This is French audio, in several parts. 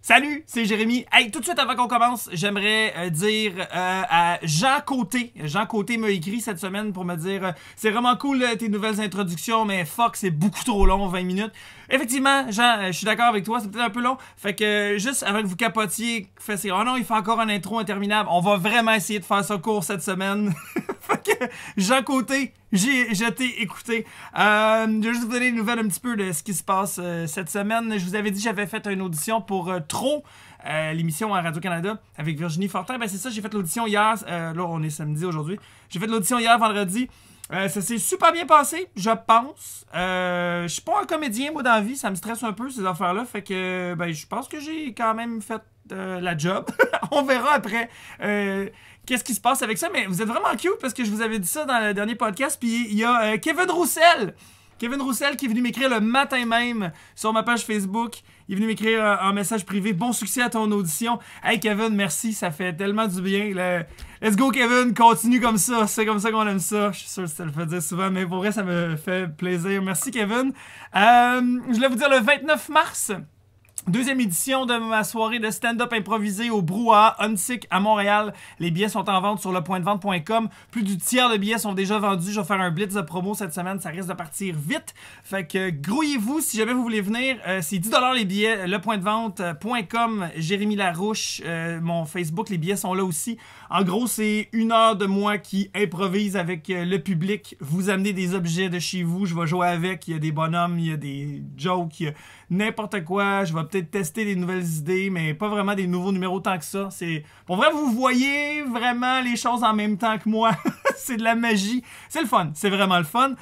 Salut, c'est Jérémy. Hey, tout de suite avant qu'on commence, j'aimerais dire à Jean Côté. Jean Côté m'a écrit cette semaine pour me dire c'est vraiment cool tes nouvelles introductions, mais fuck, c'est beaucoup trop long, 20 minutes. Effectivement, Jean, je suis d'accord avec toi, c'est peut-être un peu long. Fait que juste avant que vous capotiez, oh non, il fait encore un intro interminable. On va vraiment essayer de faire ça court cette semaine. Fait que Jean Côté, je t'ai écouté. Je vais juste vous donner une nouvelle un petit peu de ce qui se passe cette semaine. Je vous avais dit que j'avais fait une audition pour Trop, l'émission à Radio-Canada avec Virginie Fortin. Ben c'est ça, j'ai fait l'audition hier. Là, on est samedi aujourd'hui. J'ai fait l'audition hier, vendredi. Ça s'est super bien passé, je pense. Je suis pas un comédien, moi, dans la vie. Ça me stresse un peu, ces affaires-là. Fait que, ben, je pense que j'ai quand même fait la job. On verra après qu'est-ce qui se passe avec ça. Mais vous êtes vraiment cute parce que je vous avais dit ça dans le dernier podcast. Puis il y a Kevin Roussel. Kevin Roussel qui est venu m'écrire le matin même sur ma page Facebook. Il est venu m'écrire un message privé. Bon succès à ton audition. Hey Kevin, merci, ça fait tellement du bien. Let's go Kevin, continue comme ça. C'est comme ça qu'on aime ça. Je suis sûr que ça le fait dire souvent, mais pour vrai, ça me fait plaisir. Merci Kevin. Je voulais vous dire le 29 mars. Deuxième édition de ma soirée de stand-up improvisé au Brouhaha Huntsic à Montréal. Les billets sont en vente sur lepointdevente.com. Plus du tiers de billets sont déjà vendus. Je vais faire un blitz de promo cette semaine. Ça risque de partir vite. Fait que grouillez-vous si jamais vous voulez venir. C'est 10$ les billets. Lepointdevente.com. Jérémy Larouche. Mon Facebook, les billets sont là aussi. En gros, c'est 1 heure de moi qui improvise avec le public. Vous amenez des objets de chez vous. Je vais jouer avec. Il y a des bonhommes, il y a des jokes, il y a n'importe quoi. Je vais peut-être tester des nouvelles idées, mais pas vraiment des nouveaux numéros tant que ça. C'est pour vrai, vous voyez vraiment les choses en même temps que moi. C'est de la magie. C'est le fun. C'est vraiment le fun.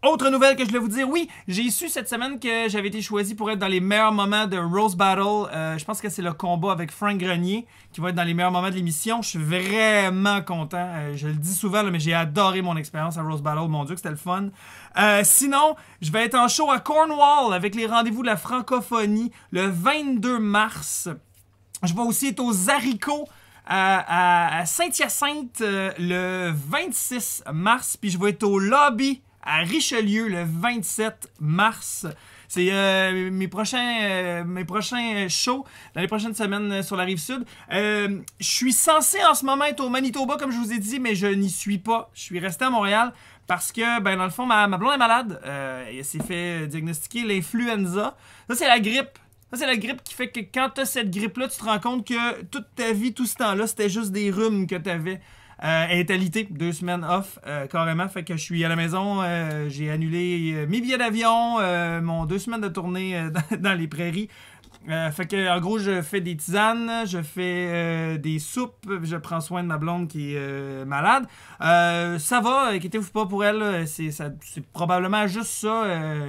Autre nouvelle que je voulais vous dire, oui, j'ai su cette semaine que j'avais été choisi pour être dans les meilleurs moments de Rose Battle. Je pense que c'est le combat avec Frank Grenier qui va être dans les meilleurs moments de l'émission. Je suis vraiment content. Je le dis souvent, là, mais j'ai adoré mon expérience à Rose Battle. Mon Dieu, que c'était le fun. Sinon, je vais être en show à Cornwall avec les rendez-vous de la francophonie le 22 mars. Je vais aussi être aux haricots à Saint-Hyacinthe le 26 mars. Puis je vais être au lobby à Richelieu le 27 mars. C'est mes prochains shows dans les prochaines semaines sur la Rive-Sud. Je suis censé en ce moment être au Manitoba, comme je vous ai dit, mais je n'y suis pas. Je suis resté à Montréal parce que, ben, dans le fond, ma blonde est malade. Elle s'est fait diagnostiquer l'influenza. Ça, c'est la grippe. Ça, c'est la grippe qui fait que quand tu as cette grippe-là, tu te rends compte que toute ta vie, tout ce temps-là, c'était juste des rhumes que tu avais. Elle est alité, 2 semaines off, carrément. Fait que je suis à la maison, j'ai annulé mes billets d'avion, mon 2 semaines de tournée dans les prairies. Fait que en gros, je fais des tisanes, je fais des soupes, je prends soin de ma blonde qui est malade. Ça va, inquiétez-vous pas pour elle, c'est probablement juste ça,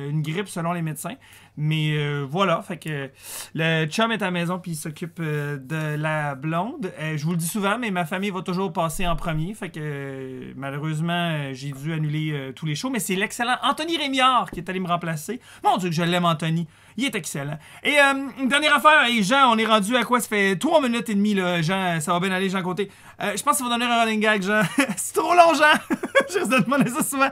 une grippe selon les médecins. Mais voilà, fait que le chum est à la maison puis il s'occupe de la blonde. Je vous le dis souvent, mais ma famille va toujours passer en premier. Fait que malheureusement, j'ai dû annuler tous les shows. Mais c'est l'excellent Anthony Rémillard qui est allé me remplacer. Mon Dieu que je l'aime, Anthony. Il est excellent. Et une dernière affaire, hey, Jean, on est rendu à quoi? Ça fait 3 minutes et demie, là, Jean. Ça va bien aller, Jean Côté. Je pense que ça va donner un running gag, Jean. C'est trop long, Jean. Je risque de demander ça souvent.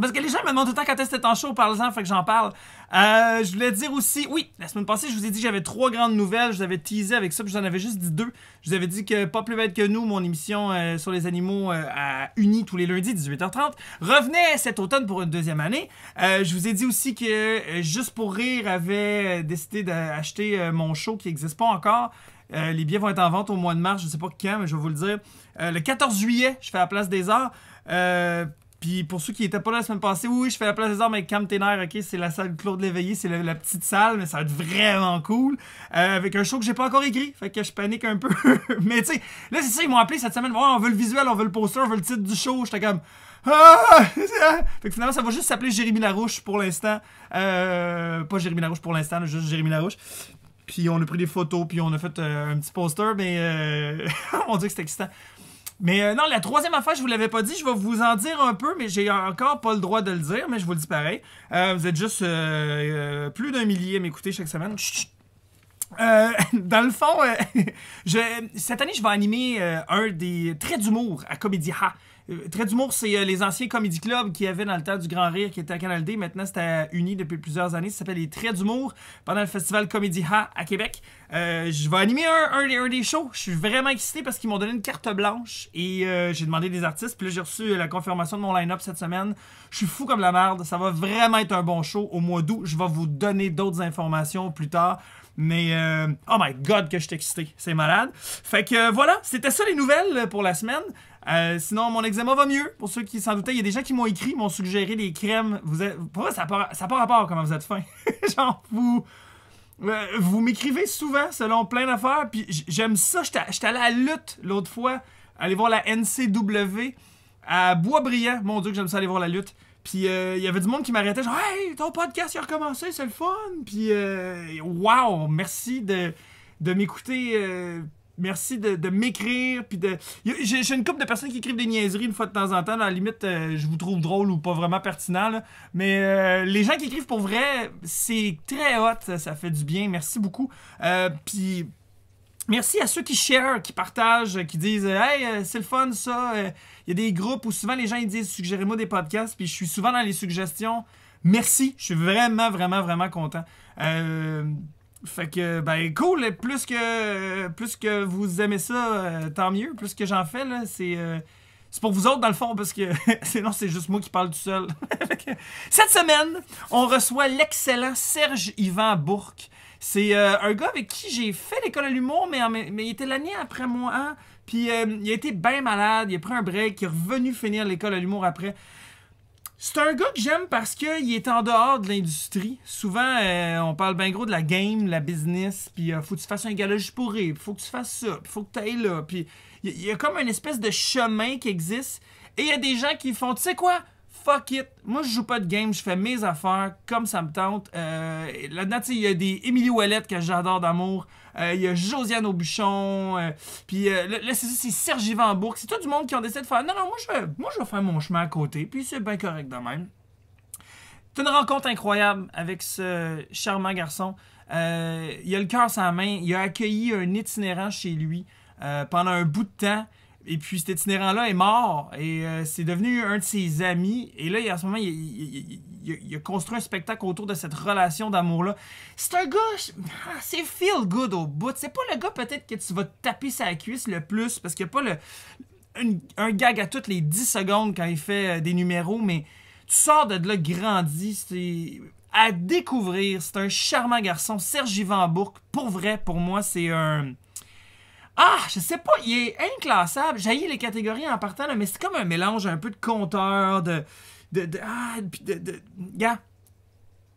Parce que les gens me demandent tout le temps quand est-ce que t'es en show, parle-en, fait que j'en parle. Je voulais dire aussi, oui, la semaine passée, je vous ai dit que j'avais 3 grandes nouvelles. Je vous avais teasé avec ça, puis j'en avais juste dit 2. Je vous avais dit que Pas plus bête que nous, mon émission sur les animaux à Uni tous les lundis, 18h30, revenait cet automne pour une 2e année. Je vous ai dit aussi que Juste pour rire avait décidé d'acheter mon show qui n'existe pas encore. Les billets vont être en vente au mois de mars, je sais pas quand, mais je vais vous le dire. Le 14 juillet, je fais la Place des Arts. Puis pour ceux qui étaient pas là la semaine passée, oui, je fais la Place des Arts, mais calme tes nerfs, ok? C'est la salle Claude Léveillé, c'est la petite salle, mais ça va être vraiment cool. Avec un show que j'ai pas encore écrit, fait que je panique un peu. Mais tu sais, là c'est ça, ils m'ont appelé cette semaine, oh, on veut le visuel, on veut le poster, on veut le titre du show. J'étais comme... Ah! Fait que finalement, ça va juste s'appeler Jérémy Larouche pour l'instant. Pas Jérémy Larouche pour l'instant, juste Jérémy Larouche. Puis on a pris des photos, puis on a fait un petit poster, mais on dit que c'était excitant. Mais non, la 3e affaire, je vous l'avais pas dit, je vais vous en dire un peu, mais j'ai encore pas le droit de le dire, mais je vous le dis pareil. Vous êtes juste plus d'1 millier à m'écouter chaque semaine. Dans le fond, cette année, je vais animer un des traits d'humour à Comédia. Trait d'humour, c'est les anciens comedy clubs qu'il y avait dans le temps du Grand Rire qui était à Canal D. Maintenant, c'est à Uni depuis plusieurs années. Ça s'appelle les Traits d'humour pendant le festival Comédie Ha à Québec. Je vais animer un des shows. Je suis vraiment excité parce qu'ils m'ont donné une carte blanche et j'ai demandé des artistes. Puis là, j'ai reçu la confirmation de mon line-up cette semaine. Je suis fou comme la merde. Ça va vraiment être un bon show au mois d'août. Je vais vous donner d'autres informations plus tard. Mais, oh my god, que je suis excité. C'est malade. Fait que voilà, c'était ça les nouvelles pour la semaine. Sinon, mon eczéma va mieux. Pour ceux qui s'en doutaient, il y a des gens qui m'ont écrit, m'ont suggéré des crèmes. Pour moi, ça n'a pas rapport comment vous êtes fin. Genre, vous m'écrivez souvent selon plein d'affaires. Puis j'aime ça. J'étais allé à la lutte l'autre fois. Aller voir la NCW à Boisbriand. Mon Dieu, que j'aime ça aller voir la lutte. Puis il y avait du monde qui m'arrêtait, genre « Hey, ton podcast il a recommencé, c'est le fun! » Puis wow, merci de m'écouter, merci de m'écrire. Puis j'ai une couple de personnes qui écrivent des niaiseries une fois de temps en temps. À la limite, je vous trouve drôle ou pas vraiment pertinent. Là. Mais les gens qui écrivent pour vrai, c'est très hot, ça fait du bien. Merci beaucoup. Puis... Merci à ceux qui share, qui partagent, qui disent « Hey, c'est le fun ça! » Il y a des groupes où souvent les gens ils disent « Suggérez-moi des podcasts » puis je suis souvent dans les suggestions. Merci, je suis vraiment, vraiment, vraiment content. Fait que, ben cool, plus que vous aimez ça, tant mieux. Plus que j'en fais, là, c'est pour vous autres dans le fond parce que sinon c'est juste moi qui parle tout seul. Cette semaine, on reçoit l'excellent Serge-Yvan Bourque. C'est un gars avec qui j'ai fait l'école de l'humour, mais il était l'année après moi. Hein? Puis il a été bien malade, il a pris un break, il est revenu finir l'école de l'humour après. C'est un gars que j'aime parce qu'il est en dehors de l'industrie. Souvent, on parle bien gros de la game, la business, puis faut que tu fasses un gala juste pour rire, faut que tu fasses ça, puis faut que tu ailles là. Puis il y a comme une espèce de chemin qui existe. Et il y a des gens qui font, tu sais quoi? Fuck it. Moi, je joue pas de game, je fais mes affaires comme ça me tente. Là-dedans, il y a des Émilie Ouellette que j'adore d'amour. Il y a Josiane Aubuchon. Puis là, c'est ça, c'est Serge-Yvan Bourque. C'est tout du monde qui ont décidé de faire non, moi, je vais faire mon chemin à côté. Puis c'est bien correct de même. C'est une rencontre incroyable avec ce charmant garçon. Il a le cœur sur la main. Il a accueilli un itinérant chez lui pendant un bout de temps. Et puis cet itinérant-là est mort et c'est devenu un de ses amis. Et là, en ce moment, il a construit un spectacle autour de cette relation d'amour-là. C'est un gars, c'est feel good au bout. C'est pas le gars peut-être que tu vas te taper sa cuisse le plus parce qu'il n'y a pas un gag à toutes les 10 secondes quand il fait des numéros, mais tu sors de là grandi. C'est à découvrir. C'est un charmant garçon. Serge-Yvan Bourque, pour vrai, pour moi, c'est un... Ah, je sais pas, il est inclassable. J'haïs les catégories en partant, là, mais c'est comme un mélange un peu de conteur, gars,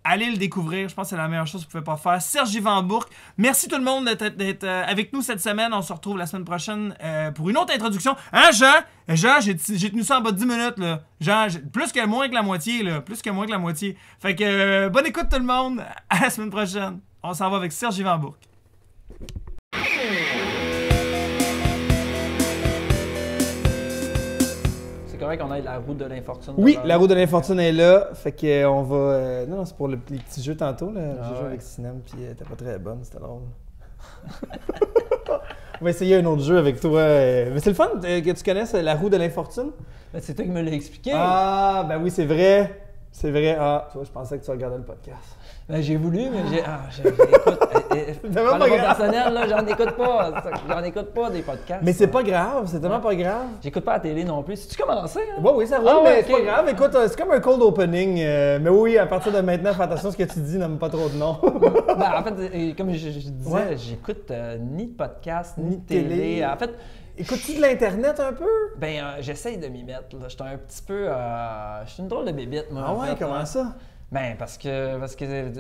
allez le découvrir. Je pense que c'est la meilleure chose que vous pouvez pas faire. Serge-Yvan Bourque, merci tout le monde d'être avec nous cette semaine. On se retrouve la semaine prochaine pour une autre introduction. Hein, Jean, j'ai tenu ça en bas de 10 minutes, là. Jean, moins que la moitié, là. Plus que moins que la moitié. Fait que, bonne écoute tout le monde. À la semaine prochaine. On s'en va avec Serge-Yvan Bourque. C'est correct qu'on ait la roue de l'infortune. Oui, la roue de l'infortune est là. Fait que on va. Non, c'est pour les petits jeux tantôt. Là. J'ai joué avec Sinem, puis t'es pas très bonne, c'était drôle. On va essayer un autre jeu avec toi. Mais c'est le fun que tu connaisses la roue de l'infortune. Ben, c'est toi qui me l'as expliqué. Ah, ben oui, c'est vrai. C'est vrai. Ah, toi, je pensais que tu regardais le podcast. Ben, j'ai voulu, mais j'écoute. Pas personnel, là, j'en écoute pas des podcasts. Mais c'est pas grave, c'est tellement pas grave. J'écoute pas la télé non plus. C'est-tu commencé? Hein? Oui, ça roule, mais c'est pas grave. Écoute, c'est comme un cold opening. Mais oui, à partir de maintenant, fais attention à ce que tu dis, nomme pas trop de noms. Ben, en fait, comme je disais, j'écoute ni de podcast, ni de télé. En fait, écoutes-tu de l'Internet un peu? Ben, j'essaye de m'y mettre. Je suis un petit peu. Je suis une drôle de bébite, moi. Ah ouais, en fait, comment ça? Ben, parce que,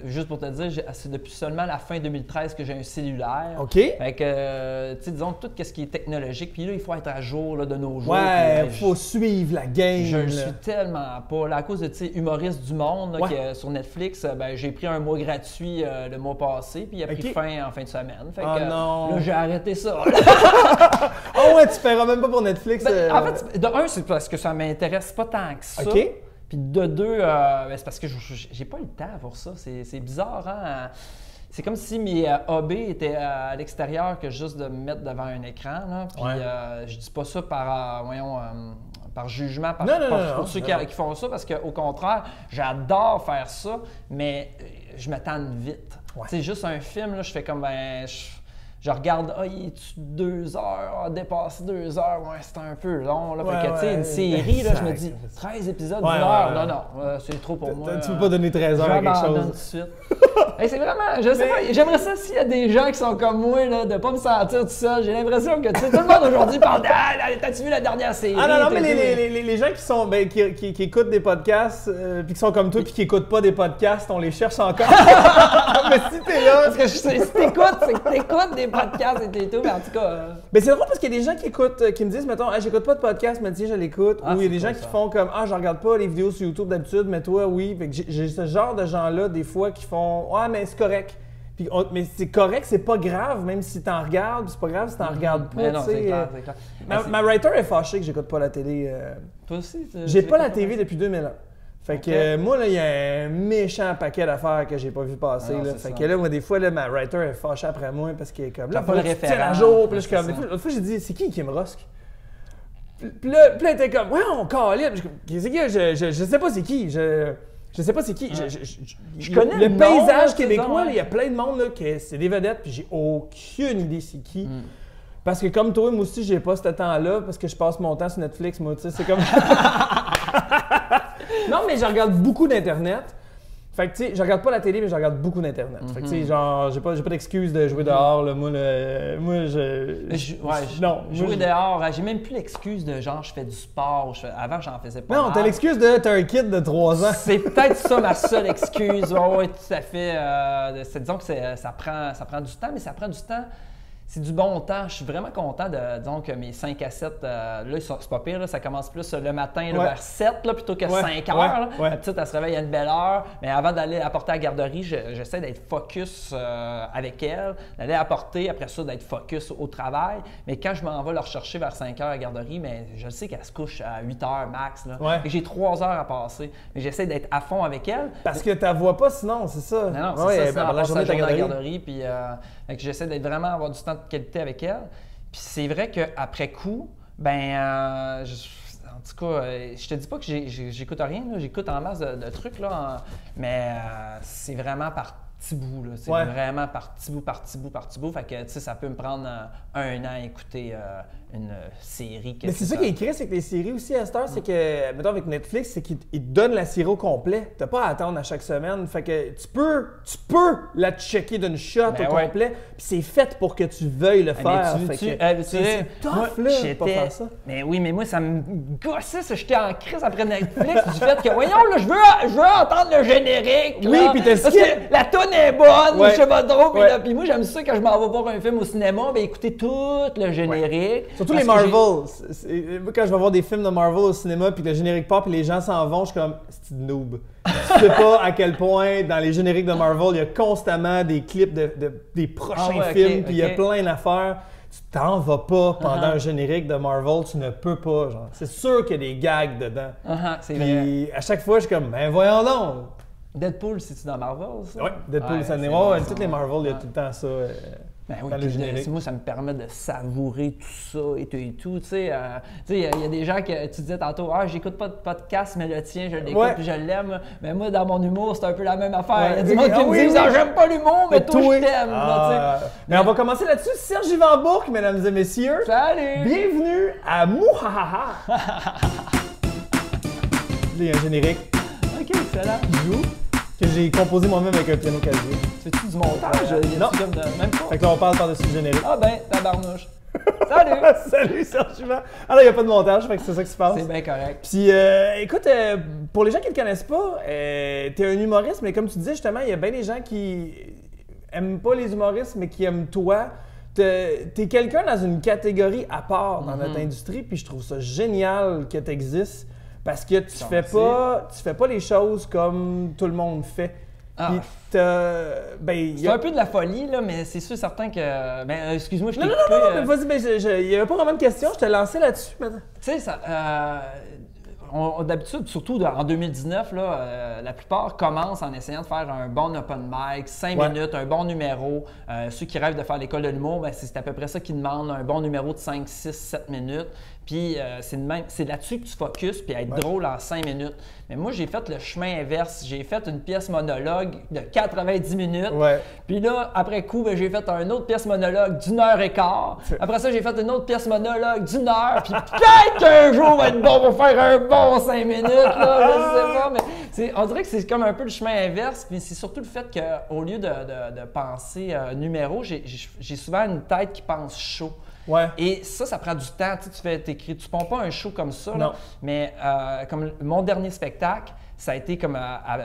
juste pour te dire, c'est depuis seulement la fin 2013 que j'ai un cellulaire. OK. Fait que, tu sais, disons, tout ce qui est technologique, puis là, il faut être à jour là, de nos jours. Ouais, il faut suivre la game. Je le suis tellement pas. Là, à cause de, tu sais, Humoristes du Monde, là, qui, sur Netflix, ben, j'ai pris un mois gratuit le mois passé, puis il a pris fin en fin de semaine. Fait que, non. là, j'ai arrêté ça. Oh ouais, tu paieras même pas pour Netflix. Ben, en fait, de un, c'est parce que ça m'intéresse pas tant que ça. OK. Puis de deux, c'est parce que j'ai pas le temps pour ça. C'est bizarre, hein? C'est comme si mes hobbies étaient à l'extérieur que juste de me mettre devant un écran. Là. Puis je dis pas ça par jugement pour ceux qui font ça, parce qu'au contraire, j'adore faire ça, mais je me tanne vite. Ouais. Tu sais, juste un film, là, je fais comme, je regarde, il est 2 heures, dépasser 2 heures, c'est un peu long. Là. Fait que, tu sais, une série, là, je me dis, 13 épisodes, 1 heure, non, c'est trop pour moi. Tu peux pas donner 13 heures à quelque chose. Tout de suite. C'est vraiment, je sais pas, j'aimerais ça s'il y a des gens qui sont comme moi, là, de pas me sentir tout seul. J'ai l'impression que, tu sais, tout le monde aujourd'hui parle t'as-tu vu la dernière série? Non, mais les gens qui sont, qui écoutent des podcasts, puis qui sont comme toi, puis qui écoutent pas des podcasts, on les cherche encore. Mais si t'es là... Parce que si t'écoutes, c'est que t'écoutes des podcasts et tout, mais en tout cas... Mais c'est drôle parce qu'il y a des gens qui écoutent, qui me disent, mettons, j'écoute pas de podcast, mais tiens, je l'écoute. Ou il y a des gens qui font comme, je regarde pas les vidéos sur YouTube d'habitude, mais toi, oui. Fait que j'ai ce genre de gens-là, des fois, qui font, mais c'est correct. Puis mais c'est correct, c'est pas grave, même si t'en regardes, c'est pas grave si t'en regardes pas. Non, c'est clair, c'est clair. Ma writer est fâchée que j'écoute pas la télé. Toi aussi? J'ai pas la TV depuis 2000 ans. Fait que moi, là, il y a un méchant paquet d'affaires que j'ai pas vu passer. Là. Fait que là, moi, des fois, là, ma writer est fâchée après moi parce qu'elle est comme, là, faut que tu tiennes à jour. Puis là, je suis comme, l'autre fois, j'ai dit, c'est qui Kim Rusk? Puis là, elle était comme, ouais, on calait. C'est qui? Je sais pas c'est qui. Je sais pas c'est qui. Je connais le paysage québécois, il y a plein de monde là, que c'est des vedettes, puis j'ai aucune idée c'est qui. Parce que comme toi, moi aussi, j'ai pas ce temps-là parce que je passe mon temps sur Netflix, moi, tu sais, c'est comme... Non, mais je regarde beaucoup d'Internet. Fait que, tu sais, je regarde pas la télé, mais je regarde beaucoup d'Internet. Fait que, tu sais, genre, j'ai pas d'excuse de jouer dehors, là. Jouer dehors, j'ai même plus l'excuse de genre, je fais du sport. Avant, j'en faisais pas. Non, t'as l'excuse de t'as un kid de 3 ans. C'est peut-être ça ma seule excuse. Ouais, tout à fait. Disons que ça prend du temps, mais ça prend du temps. C'est du bon temps. Je suis vraiment content disons que mes 5 à 7, là, c'est pas pire, là, ça commence plus le matin là, vers 7 là, plutôt que 5 heures. La petite, elle se réveille à une belle heure. Mais avant d'aller la porter à la garderie, j'essaie d'être focus avec elle, d'aller la porter, après ça, d'être focus au travail. Mais quand je m'en vais la rechercher vers 5 heures à la garderie, mais je sais qu'elle se couche à 8 heures max. Là. Et j'ai 3 heures à passer. Mais j'essaie d'être à fond avec elle. Parce que tu la vois pas sinon, c'est ça? Non, c'est ça. La journée à la garderie. Puis j'essaie d'être vraiment avoir du temps de qualité avec elle. Puis c'est vrai qu'après coup, en tout cas, je te dis pas que j'écoute rien, j'écoute en masse de trucs, là, mais c'est vraiment par petits bouts, là. C'est vraiment par petits bouts. Fait que, tu sais, ça peut me prendre 1 an à écouter une série. Mais c'est ça qui est écrit, c'est que les séries aussi à cette heure, c'est que, mettons avec Netflix, c'est qu'ils te donnent la série au complet. T'as pas à attendre à chaque semaine. Fait que tu peux la checker d'une shot au complet. Puis c'est fait pour que tu veuilles le faire. C'est tough, là, de pas faire ça. Mais oui, mais moi, ça me gossait, ça. J'étais en crise après Netflix du fait que, voyons, là, je veux entendre le générique. Oui, puis t'as parce que la toune est bonne, je sais pas trop. Puis moi, j'aime ça quand je m'en vais voir un film au cinéma, écouter tout le générique. Surtout les Marvel. Moi, quand je vais voir des films de Marvel au cinéma puis que le générique part puis les gens s'en vont, je suis comme c'est une noob. Tu sais pas à quel point dans les génériques de Marvel, il y a constamment des clips des prochains films puis il y a plein d'affaires. Tu t'en vas pas pendant un générique de Marvel, tu ne peux pas. Genre. C'est sûr qu'il y a des gags dedans. C'est vrai. À chaque fois, je suis comme ben voyons donc. Deadpool, c'est-tu dans Marvel, ça? Oui, Deadpool, ça n'est toutes les Marvel, il y a tout le temps ça. Dans le générique. Moi, ça me permet de savourer tout ça et tout. Tu sais, il y a des gens que tu disais tantôt, j'écoute pas de podcast, mais le tien, je l'écoute puis je l'aime. Mais moi, dans mon humour, c'est un peu la même affaire. Il y a du monde qui me dit, j'aime pas l'humour, mais toi, je t'aime. Mais on va commencer là-dessus. Serge Yvan Bourque, mesdames et messieurs. Salut! Bienvenue à Mouhahaha. Là, il y a un générique. OK, excellent. Que j'ai composé moi-même avec un piano casier. Fais-tu du montage? Non. Même pas? Fait que là, on parle par-dessus le générique. Ah ben, tabarnouche. Salut! Salut, Serge Yvan. Alors, il n'y a pas de montage, fait que c'est ça qui se passe. C'est bien correct. Puis, écoute, pour les gens qui ne te connaissent pas, t'es un humoriste, mais comme tu disais, justement, il y a bien des gens qui aiment pas les humoristes, mais qui aiment toi. T'es quelqu'un dans une catégorie à part dans notre industrie, puis je trouve ça génial que tu existes. Parce que tu fais pas les choses comme tout le monde fait. C'est un peu de la folie, là, mais c'est sûr certain que... excuse-moi, je t'ai coupé. Non, mais vas-y, il n'y avait pas vraiment de question, je te lançais là-dessus maintenant. Tu sais, ça... d'habitude, surtout en 2019, là, la plupart commencent en essayant de faire un bon open mic, 5 minutes, un bon numéro. Ceux qui rêvent de faire l'école de l'humour, ben, c'est à peu près ça qu'ils demandent, un bon numéro de 5, 6, 7 minutes. Puis c'est là-dessus que tu focuses, puis être drôle en 5 minutes. Mais moi, j'ai fait le chemin inverse. J'ai fait une pièce monologue de 90 minutes. Puis là, après coup, ben, j'ai fait une autre pièce monologue d'1h15. Après ça, j'ai fait une autre pièce monologue d'1 heure. Puis peut-être qu'un jour va être bon pour faire un bon 5 minutes. Là, je sais pas, mais on dirait que c'est comme un peu le chemin inverse. Puis c'est surtout le fait qu'au lieu de penser numéro, j'ai souvent une tête qui pense show. Et ça prend du temps. Tu pompes pas un show comme ça, là, mais comme mon dernier spectacle, ça a été comme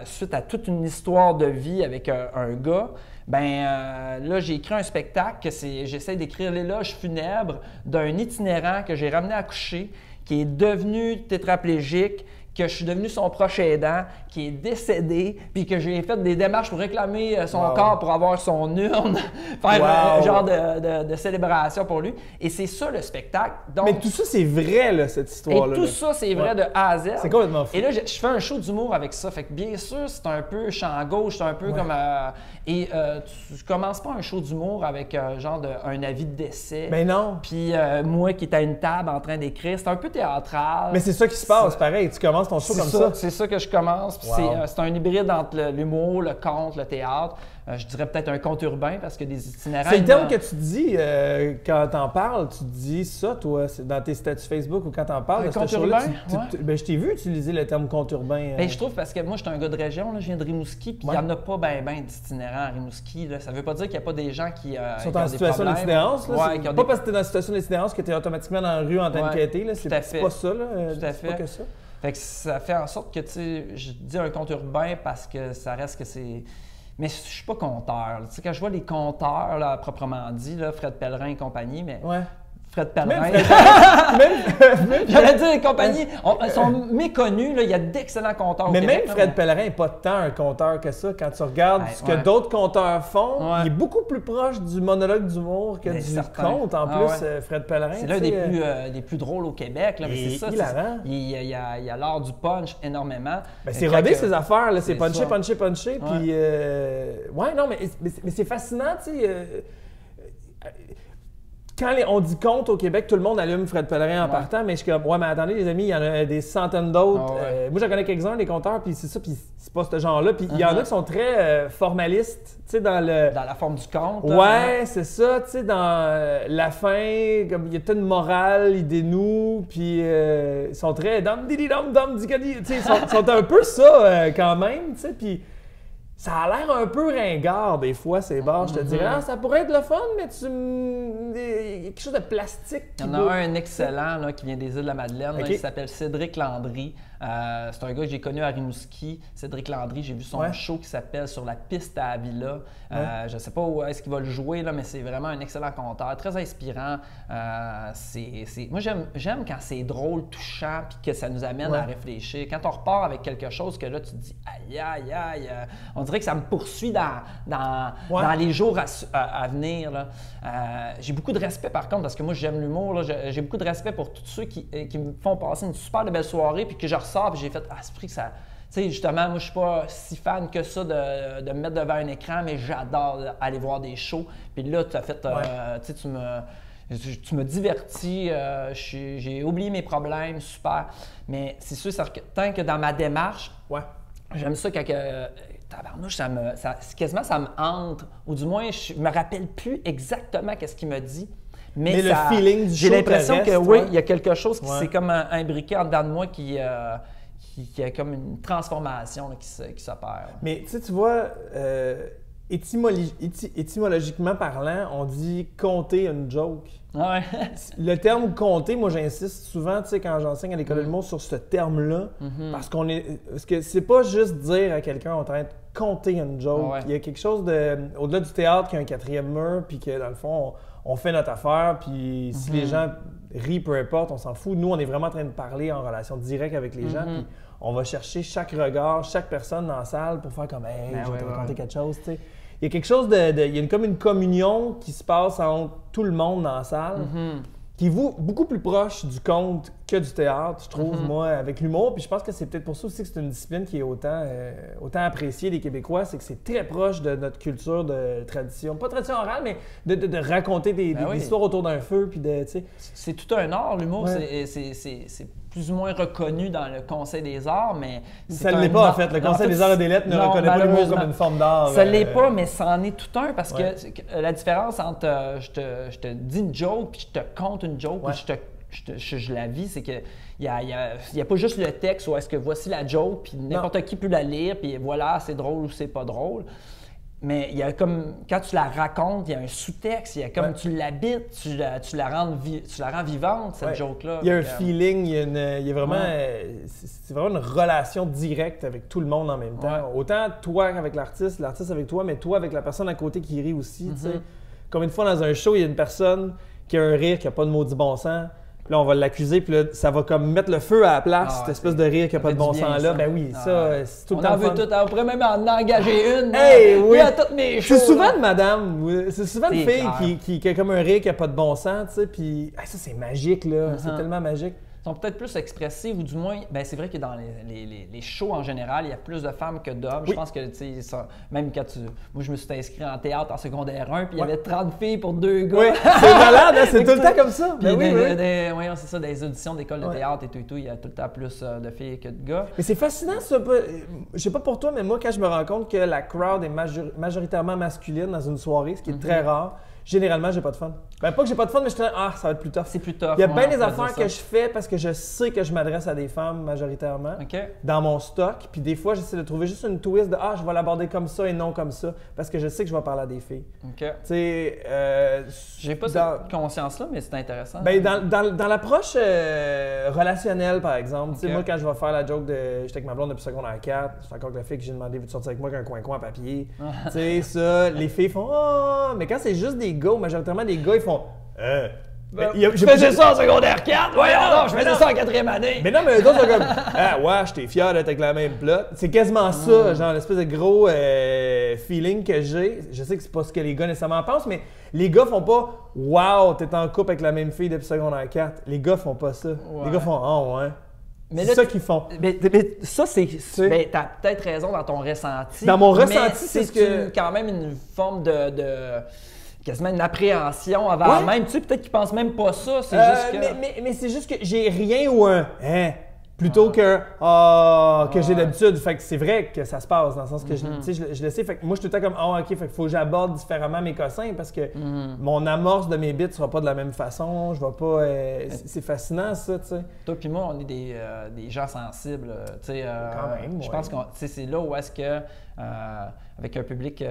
suite à toute une histoire de vie avec un gars. Là, j'ai écrit un spectacle que j'essaie d'écrire l'éloge funèbre d'un itinérant que j'ai ramené à coucher, qui est devenu tétraplégique, que je suis devenu son proche aidant, qui est décédé, puis que j'ai fait des démarches pour réclamer son corps pour avoir son urne, faire un genre de célébration pour lui. Et c'est ça le spectacle. Donc, mais tout ça, c'est vrai, là, cette histoire-là. Et tout ça, c'est vrai de A à Z. C'est complètement fou. Et là, je fais un show d'humour avec ça. Fait que bien sûr, c'est un peu champ gauche, c'est un peu comme... tu commences pas un show d'humour avec genre un avis de décès. Mais non. Puis moi qui est à une table en train d'écrire, c'est un peu théâtral. Mais c'est ça qui se passe, pareil. Tu commences ton show comme ça. C'est ça que je commence. C'est un hybride entre l'humour, le conte, le théâtre. Je dirais peut-être un conte urbain parce que des itinérants... C'est le terme que tu dis quand t'en parles. Tu dis ça, toi, dans tes statuts Facebook ou quand t'en parles de ce show-là. Je t'ai vu utiliser le terme conte urbain. Je trouve parce que moi, je suis un gars de région. Là, je viens de Rimouski, puis il n'y en a pas ben d'itinérants à Rimouski. Là. Ça ne veut pas dire qu'il n'y a pas des gens qui sont en situation d'itinérance. C'est pas parce que tu es dans une situation d'itinérance que tu es automatiquement dans la rue en train de quêter. C'est pas ça. Tout à fait. C'est pas que ça. Fait que ça fait en sorte que, tu sais, je dis un conte urbain parce que ça reste que c'est... Mais je suis pas conteur. Tu sais, quand je vois les conteurs, là, proprement dit, là, Fred Pellerin et compagnie, mais... Fred Pellerin. J'allais dire, les compagnies sont méconnues. Là, il y a d'excellents conteurs au Québec. Mais même Fred Pellerin n'est pas tant un conteur que ça. Quand tu regardes ce que d'autres conteurs font, il est beaucoup plus proche du monologue d'humour que du conte. En plus, Fred Pellerin. C'est l'un des plus drôles au Québec. Là, mais c'est ça. Il y a l'art du punch énormément. C'est rodé ces affaires. C'est punché. Puis, non, mais c'est fascinant, tu sais. Quand on dit conte au Québec, tout le monde allume Fred Pellerin en partant, mais je suis comme, mais attendez les amis, il y en a des centaines d'autres. Moi, j'en connais quelques-uns, des conteurs, puis c'est ça, puis c'est pas ce genre-là. Puis il y en a qui sont très formalistes, tu sais, dans la forme du conte. C'est ça, tu sais, dans la fin, comme il y a toute une morale, ils dénouent, puis ils sont très dam-didi-dam-dam, tu sais, ils sont un peu ça quand même, tu sais, puis... Ça a l'air un peu ringard des fois, ces bars. Je te dirais, ça pourrait être le fun, mais quelque chose de plastique. Il y en a un excellent là, qui vient des Îles-de-la-Madeleine. Là, il s'appelle Cédric Landry. C'est un gars que j'ai connu à Rimouski. Cédric Landry, j'ai vu son show qui s'appelle Sur la piste à Avila. Je ne sais pas où est-ce qu'il va le jouer, là, mais c'est vraiment un excellent conteur, très inspirant. Moi, j'aime quand c'est drôle, touchant, puis que ça nous amène à réfléchir. Quand on repart avec quelque chose que là, tu te dis aïe, aïe, aïe, on dirait que ça me poursuit dans les jours à venir. Là. J'ai beaucoup de respect, par contre, parce que moi, j'aime l'humour. J'ai beaucoup de respect pour tous ceux qui me font passer une super belle soirée, puis que je ressors, puis j'ai fait « Ah, c'est vrai que ça... » Tu sais, justement, moi, je suis pas si fan que ça de me mettre devant un écran, mais j'adore aller voir des shows. Puis là, tu as fait... tu sais, tu me divertis, j'ai oublié mes problèmes, super. Mais c'est sûr, tant que dans ma démarche, j'aime ça quand... tabarnouche, quasiment ça me hante. Ou du moins, je me rappelle plus exactement qu'est-ce qu'il me dit. Mais le feeling du show, j'ai l'impression que il y a quelque chose qui s'est comme imbriqué en dedans de moi qui a comme une transformation là, qui s'opère. Mais tu vois, étymologiquement parlant, on dit compter une joke. Le terme compter, moi j'insiste souvent, tu sais, quand j'enseigne à l'école de l'humour sur ce terme-là, parce que c'est pas juste dire à quelqu'un on est en train de compter une joke. Il y a quelque chose au-delà du théâtre qui a un quatrième mur, puis que dans le fond, on fait notre affaire, puis si les gens rient, peu importe, on s'en fout. Nous, on est vraiment en train de parler en relation directe avec les gens, puis on va chercher chaque regard, chaque personne dans la salle pour faire comme « Hey, je vais te raconter quelque chose », tu sais. Il y a quelque chose il y a comme une communion qui se passe entre tout le monde dans la salle, qui est beaucoup plus proche du conte que du théâtre, je trouve, moi, avec l'humour. Puis je pense que c'est peut-être pour ça aussi que c'est une discipline qui est autant appréciée des Québécois, c'est que c'est très proche de notre culture de tradition. Pas tradition orale, mais de raconter des histoires autour d'un feu. Puis de, tu sais. C'est tout un art, l'humour. Ouais. C'est plus ou moins reconnu dans le Conseil des arts, mais... Ça ne l'est pas, en fait. Le Conseil des arts et des lettres ne reconnaît pas l'humour comme une forme d'art. Ça ne l'est pas, mais ça en est tout un, parce que la différence entre je te dis une joke, puis je te conte une joke, puis je la vis, c'est que il y a pas juste le texte où est-ce que voici la joke, puis n'importe qui peut la lire, puis voilà, c'est drôle ou c'est pas drôle. Mais il y a comme, quand tu la racontes, il y a un sous-texte, il y a comme tu l'habites, tu la rends vivante, cette joke-là. Il y a un feeling, il y a vraiment, c'est vraiment une relation directe avec tout le monde en même temps. Ouais. Autant toi avec l'artiste avec toi, mais toi avec la personne à côté qui rit aussi. Tu sais. Combien de fois dans un show, il y a une personne qui a un rire qui n'a pas de maudit bon sens. Puis là, on va l'accuser, puis là, ça va comme mettre le feu à la place, cette espèce de rire qui n'a pas de bon sens là. Ben oui, c'est tout le temps. On en veut tout. On pourrait même en engager une. Oui! À toutes mes shows. C'est souvent de madame, c'est souvent une fille qui a comme un rire qui n'a pas de bon sens, tu sais, puis ça, c'est magique, là. C'est tellement magique. Sont peut-être plus expressives, ou du moins, ben c'est vrai que dans les shows en général, il y a plus de femmes que d'hommes. Je pense que, tu sais, même quand moi, je me suis inscrit en théâtre en secondaire 1, puis il y avait 30 filles pour 2 gars. Oui, c'est malade, hein? C'est tout le temps comme ça. Puis c'est ça, des auditions d'école de théâtre et tout, il y a tout le temps plus de filles que de gars. Mais c'est fascinant, ça. Je sais pas pour toi, mais moi, quand je me rends compte que la crowd est majoritairement masculine dans une soirée, ce qui est très rare, généralement, j'ai pas de fun. Ben, pas que j'ai pas de fun, mais je te dis, ça va être plus tough. C'est plus tough. Il y a bien des affaires que je fais parce que je sais que je m'adresse à des femmes majoritairement dans mon stock. Puis des fois, j'essaie de trouver juste une twist de je vais l'aborder comme ça et non comme ça parce que je sais que je vais parler à des filles. OK. Tu sais, j'ai pas cette conscience-là, mais c'est intéressant. Ben, dans l'approche relationnelle, par exemple, tu sais, moi, quand je vais faire la joke de j'étais avec ma blonde depuis secondaire 4, c'est encore que la fille que j'ai demandé veux-tu sortir avec moi avec un coin-coin à papier. Tu sais, ça, les filles font mais quand c'est juste des gars, majoritairement des gars, ils font je faisais ça en secondaire 4, voyons non, je faisais ça en 4e année. Mais non, mais d'autres sont comme ouais, j'étais fier d'être avec la même plot. C'est quasiment ça, genre l'espèce de gros feeling que j'ai. Je sais que c'est pas ce que les gars nécessairement pensent, mais les gars font pas wow, t'es en couple avec la même fille depuis secondaire 4. Les gars font pas ça. Les gars font ouais. Mais c'est ça qu'ils font. Mais ça, t'as peut-être raison dans ton ressenti. Dans mon ressenti, c'est ce que quand même une forme de quasiment une appréhension avant même. Tu sais, peut-être qu'ils pensent même pas ça. C'est juste que... mais c'est juste que j'ai rien ou un plutôt que j'ai d'habitude. Fait que c'est vrai que ça se passe dans le sens que je le sais. Fait que moi, je suis tout le temps comme OK, fait que faut que j'aborde différemment mes cossins parce que mon amorce de mes bits sera pas de la même façon. Je vais pas. C'est fascinant, ça, tu sais. Toi puis moi, on est des gens sensibles. Tu sais, quand même. Je pense que c'est là où est-ce que. Avec un public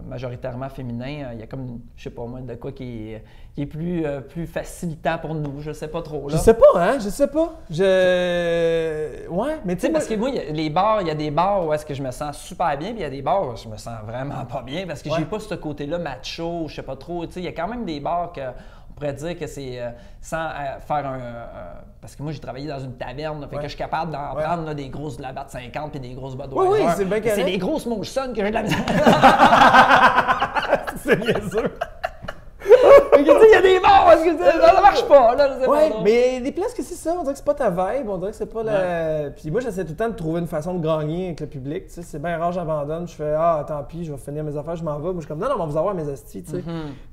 majoritairement féminin, il y a comme, je sais pas moi, de quoi qui est plus facilitant pour nous. Je sais pas trop. Là. Je sais pas, Je sais pas. Ouais, mais tu sais, parce que moi, il y a des bars où est-ce que je me sens super bien, puis il y a des bars où je me sens vraiment pas bien parce que j'ai pas ce côté-là macho, je sais pas trop. Tu sais, il y a quand même des bars que on pourrait dire que c'est sans faire parce que moi, j'ai travaillé dans une taverne, fait que je suis capable d'en prendre des grosses de la batte 50 puis des grosses Budweiser. Oui, c'est bien correct. C'est des grosses Molson que j'ai de la misère. C'est bien sûr. Il y a des bars parce que ça marche pas. Là, mais des places que c'est ça, on dirait que c'est pas ta vibe, on dirait que c'est pas la... Puis moi, j'essaie tout le temps de trouver une façon de gagner avec le public, tu sais, c'est bien rare, j'abandonne, je fais tant pis, je vais finir mes affaires, je m'en vais. Moi, je suis comme non, on va vous avoir mes hosties, tu sais.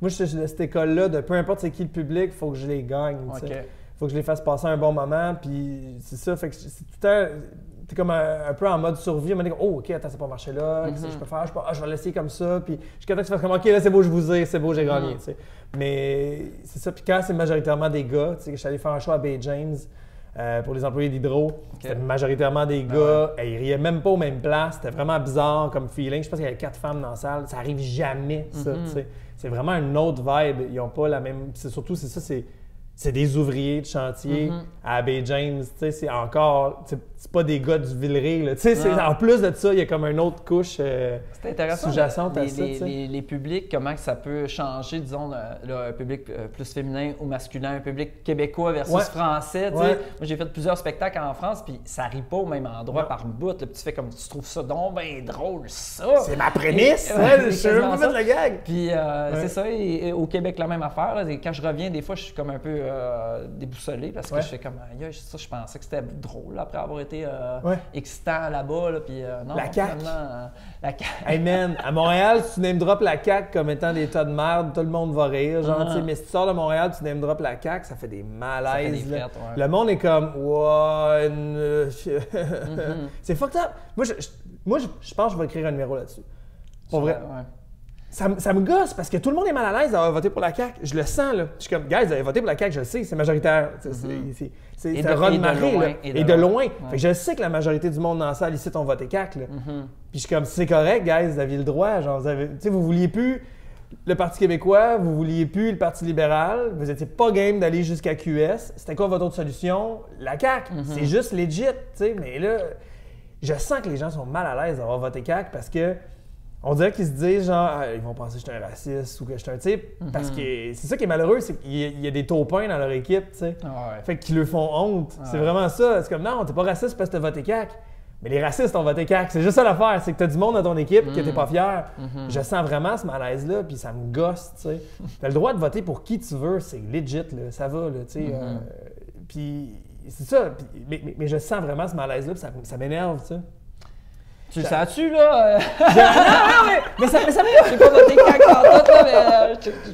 Moi, je suis de cette école-là, de peu importe c'est qui le public, il faut que je les gagne, tu sais. Faut que je les fasse passer un bon moment, puis c'est ça, fait que c'est tout le temps... T'es comme un peu en mode survie, on m'a dit OK, attends, ça n'a pas marché là, qu'est-ce que je peux faire? Je vais l'essayer comme ça, puis jusqu'à temps que tu fasses comme OK, là c'est beau, je vous ai, c'est beau, j'ai gagné, tu sais. Mais c'est ça, puis quand c'est majoritairement des gars, tu sais, je suis allé faire un show à Bay James pour les employés d'Hydro, c'était majoritairement des gars, ils riaient même pas aux mêmes places, c'était vraiment bizarre comme feeling, je pense qu'il y avait 4 femmes dans la salle, ça arrive jamais, ça, tu sais. C'est vraiment une autre vibe, ils n'ont pas la même, c'est surtout, c'est ça, c'est des ouvriers de chantier à Bay James, tu sais, c'est encore, c'est pas des gars du Villeray, là. Tu sais, en plus de ça, il y a comme une autre couche c'est intéressant, sous-jacente à ça, les publics, comment que ça peut changer, disons, là, un public plus féminin ou masculin, un public québécois versus français. Tu sais. Moi, j'ai fait plusieurs spectacles en France, puis ça rit pas au même endroit par bout. Là, puis tu fais comme, tu trouves ça donc bien drôle, ça! C'est ma prémisse! Je sais même pas fait la gag! Puis c'est ça, et au Québec, la même affaire. Là, et quand je reviens, des fois, je suis comme un peu déboussolé parce que je fais comme, ça, je pensais que c'était drôle après avoir été excitant là-bas. Là, puis, non, la CAQ. La CAQ. Hey man, à Montréal, si tu name drop la CAQ comme étant des tas de merde, tout le monde va rire. Genre, mais si tu sors de Montréal, tu name drop la CAQ, ça fait des malaises. Ça fait des frettes, Le monde est comme, c'est fucked up. Moi, je pense que je vais écrire un numéro là-dessus. Pour vrai. Ça me gosse parce que tout le monde est mal à l'aise d'avoir voté pour la CAQ. Je le sens, là. Je suis comme, guys, vous avez voté pour la CAQ, je le sais, c'est majoritaire. C'est un rôle marée, là. Et de loin. Fait que je sais que la majorité du monde dans la salle ici ont voté CAQ, là. Puis je suis comme, c'est correct, guys, vous aviez le droit. Genre, vous vouliez plus le Parti québécois, vous vouliez plus le Parti libéral, vous étiez pas game d'aller jusqu'à QS. C'était quoi votre autre solution? La CAQ. C'est juste legit, tu sais. Mais là, je sens que les gens sont mal à l'aise d'avoir voté CAQ parce que on dirait qu'ils se disent genre, ils vont penser que je suis un raciste ou que je suis un type. Parce que c'est ça qui est malheureux, c'est qu'il y a des taupins dans leur équipe, tu sais. Fait qu'ils leur font honte. C'est vraiment ça. C'est comme, non, t'es pas raciste parce que t'as voté CAQ. Mais les racistes ont voté CAQ. C'est juste ça l'affaire. C'est que t'as du monde dans ton équipe que t'es pas fier. Je sens vraiment ce malaise-là, puis ça me gosse, tu sais. T'as le droit de voter pour qui tu veux, c'est legit, là. Ça va, là, tu sais. Puis c'est ça. Mais je sens vraiment ce malaise-là, puis ça m'énerve, tu sais. Tu le sens-tu, là? mais ça me... J'ai pas voté CAQ en tout,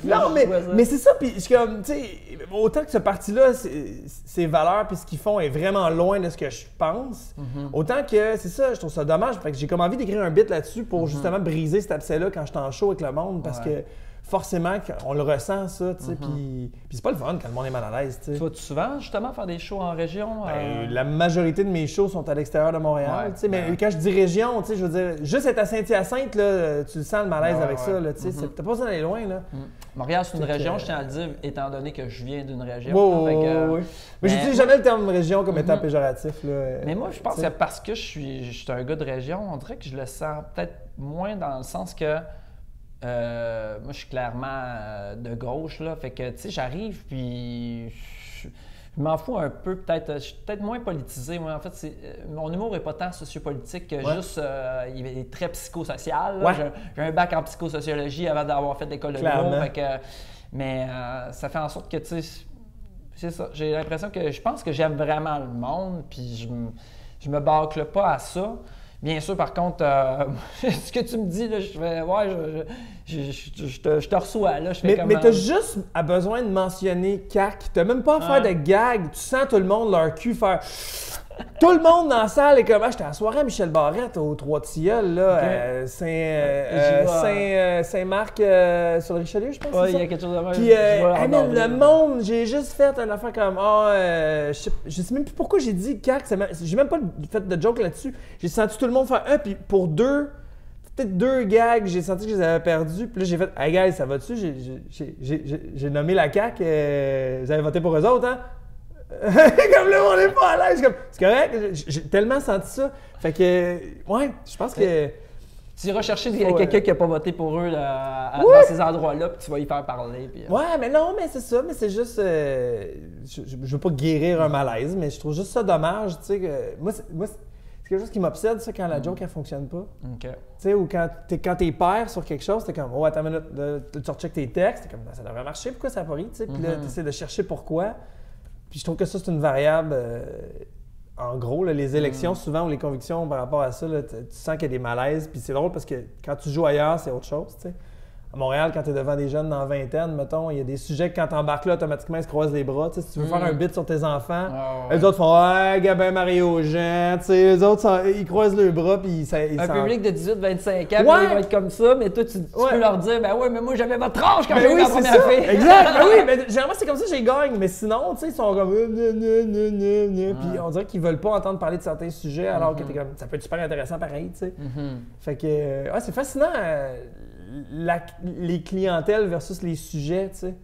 là, mais... Non, mais c'est ça, puis je suis comme, tu sais, autant que ce parti-là, ses valeurs puis ce qu'ils font est vraiment loin de ce que je pense, autant que, c'est ça, je trouve ça dommage. Fait que j'ai comme envie d'écrire un bit là-dessus pour justement briser cet abcès-là quand je suis en show avec le monde, parce que forcément, on le ressent, ça, tu sais, puis c'est pas le fun quand le monde est mal à l'aise, tu sais. Tu vas-tu souvent, justement, faire des shows en région? La majorité de mes shows sont à l'extérieur de Montréal, tu sais, mais quand je dis région, tu sais, je veux dire, juste être à Saint-Hyacinthe, là, tu sens le malaise avec ça, là, tu sais, t'as pas besoin d'aller loin, là. Montréal, c'est une région, je tiens à le dire, étant donné que je viens d'une région. Oui. Mais j'utilise jamais le terme région comme étant péjoratif, là. Mais moi, je pense que parce que je suis un gars de région, on dirait que je le sens peut-être moins dans le sens que moi, je suis clairement de gauche, là. Fait que, tu sais, j'arrive, puis je m'en fous un peu, peut-être. Je suis peut-être moins politisé. Moi, en fait, mon humour n'est pas tant sociopolitique que juste. Il est très psychosocial. J'ai un bac en psychosociologie avant d'avoir fait l'école de l'humour. Mais ça fait en sorte que, tu sais, c'est ça. J'ai l'impression que je pense que j'aime vraiment le monde, puis je me bâcle pas à ça. Bien sûr, par contre, ce que tu me dis, là, je fais, je te reçois, là, je fais mais t'as juste besoin de mentionner CAQ. T'as même pas à faire de gag. Tu sens tout le monde leur cul faire... Tout le monde dans la salle est comme, j'étais à la soirée à Michel Barrette au Trois-Tilleuls, là, Saint-Marc sur le Richelieu, je pense. Oui, il y a quelque chose de même. Puis, le monde, j'ai juste fait une affaire comme, je sais même plus pourquoi j'ai dit CAQ, j'ai même pas fait de joke là-dessus. J'ai senti tout le monde faire puis pour peut-être deux gags, j'ai senti que je les avais perdus. Puis là, j'ai fait, hey guys, ça va-tu? J'ai nommé la CAQ, vous avez voté pour eux autres, hein? Comme là, on n'est pas à l'aise. C'est correct, j'ai tellement senti ça. Fait que, je pense que. Tu iras chercher quelqu'un qui n'a pas voté pour eux dans ces endroits-là, puis tu vas y faire parler. Puis, mais non, mais c'est ça. Mais c'est juste. Je veux pas guérir un malaise, mais je trouve juste ça dommage. Tu sais, moi, c'est quelque chose qui m'obsède, ça, quand la joke, elle fonctionne pas. Tu sais, ou quand t'es père sur quelque chose, t'es comme, attends une minute, tu recheckes tes textes, t'es comme, ça devrait marcher, pourquoi ça n'a pas ri? Puis là, t'essaies de chercher pourquoi. Puis je trouve que ça, c'est une variable. En gros, là, les élections, souvent, ou les convictions par rapport à ça, là, tu sens qu'il y a des malaises. Puis c'est drôle parce que quand tu joues ailleurs, c'est autre chose, tu sais. À Montréal, quand tu es devant des jeunes dans la vingtaine, mettons, il y a des sujets que quand tu embarques là, automatiquement, ils se croisent les bras. Si tu veux faire un bit sur tes enfants, les autres font Gabin Mario Jean, les autres, ils croisent leurs bras. Puis un public de 18-25 ans, ils vont être comme ça, mais toi, tu peux leur dire, mais moi, j'avais votre tranche quand j'ai eu la première fille. Exact, mais généralement, c'est comme ça que j'ai gagne. Mais sinon, tu sais, ils sont comme puis on dirait qu'ils veulent pas entendre parler de certains sujets, alors que t'es comme, ça peut être super intéressant pareil, tu sais. Fait que, c'est fascinant. Les clientèles versus les sujets, tu sais.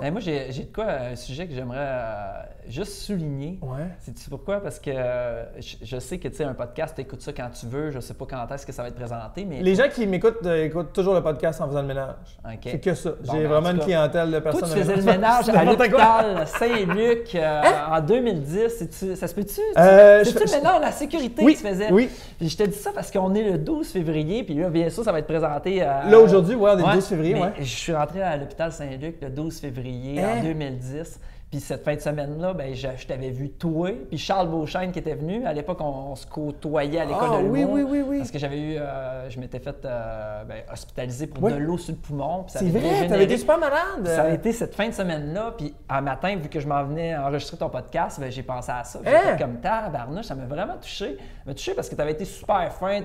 Ben, moi, j'ai de quoi un sujet que j'aimerais juste souligner. Ouais. Sais-tu pourquoi? Parce que je sais que tu sais, un podcast, tu écoutes ça quand tu veux. Je sais pas quand est-ce que ça va être présenté, mais. Les gens qui m'écoutent écoutent toujours le podcast en faisant le ménage. OK. C'est que ça. Bon, J'ai ben, vraiment en une tout cas, clientèle de Toi, personnes. tu faisais le ménage à N'importe quoi. l'hôpital Saint-Luc en 2010. Ça se peut-tu? C'est-tu le ménage, la sécurité Oui, que tu faisais? oui. Puis je te dis ça parce qu'on est le 12 février, puis là, bien sûr, ça va être présenté. Là, aujourd'hui, ouais, on est le 12 février, mais ouais. je suis rentré à l'hôpital Saint-Luc le 12 février en 2010. Puis cette fin de semaine-là, ben, je t'avais vu toi, puis Charles Beauchesne qui était venu. À l'époque, on se côtoyait à l'école de l'humour. Oui. Parce que j'avais eu, je m'étais fait hospitaliser pour Oui. de l'eau sur le poumon. puis ça C'est avait vrai, dégénéré. t'avais été super malade. Ça a été cette fin de semaine-là, puis un matin, vu que je m'en venais enregistrer ton podcast, ben, j'ai pensé à ça. Puis j'ai fait comme tabarnouche, ça m'a vraiment touché. Ça m'a touché parce que tu avais été super fin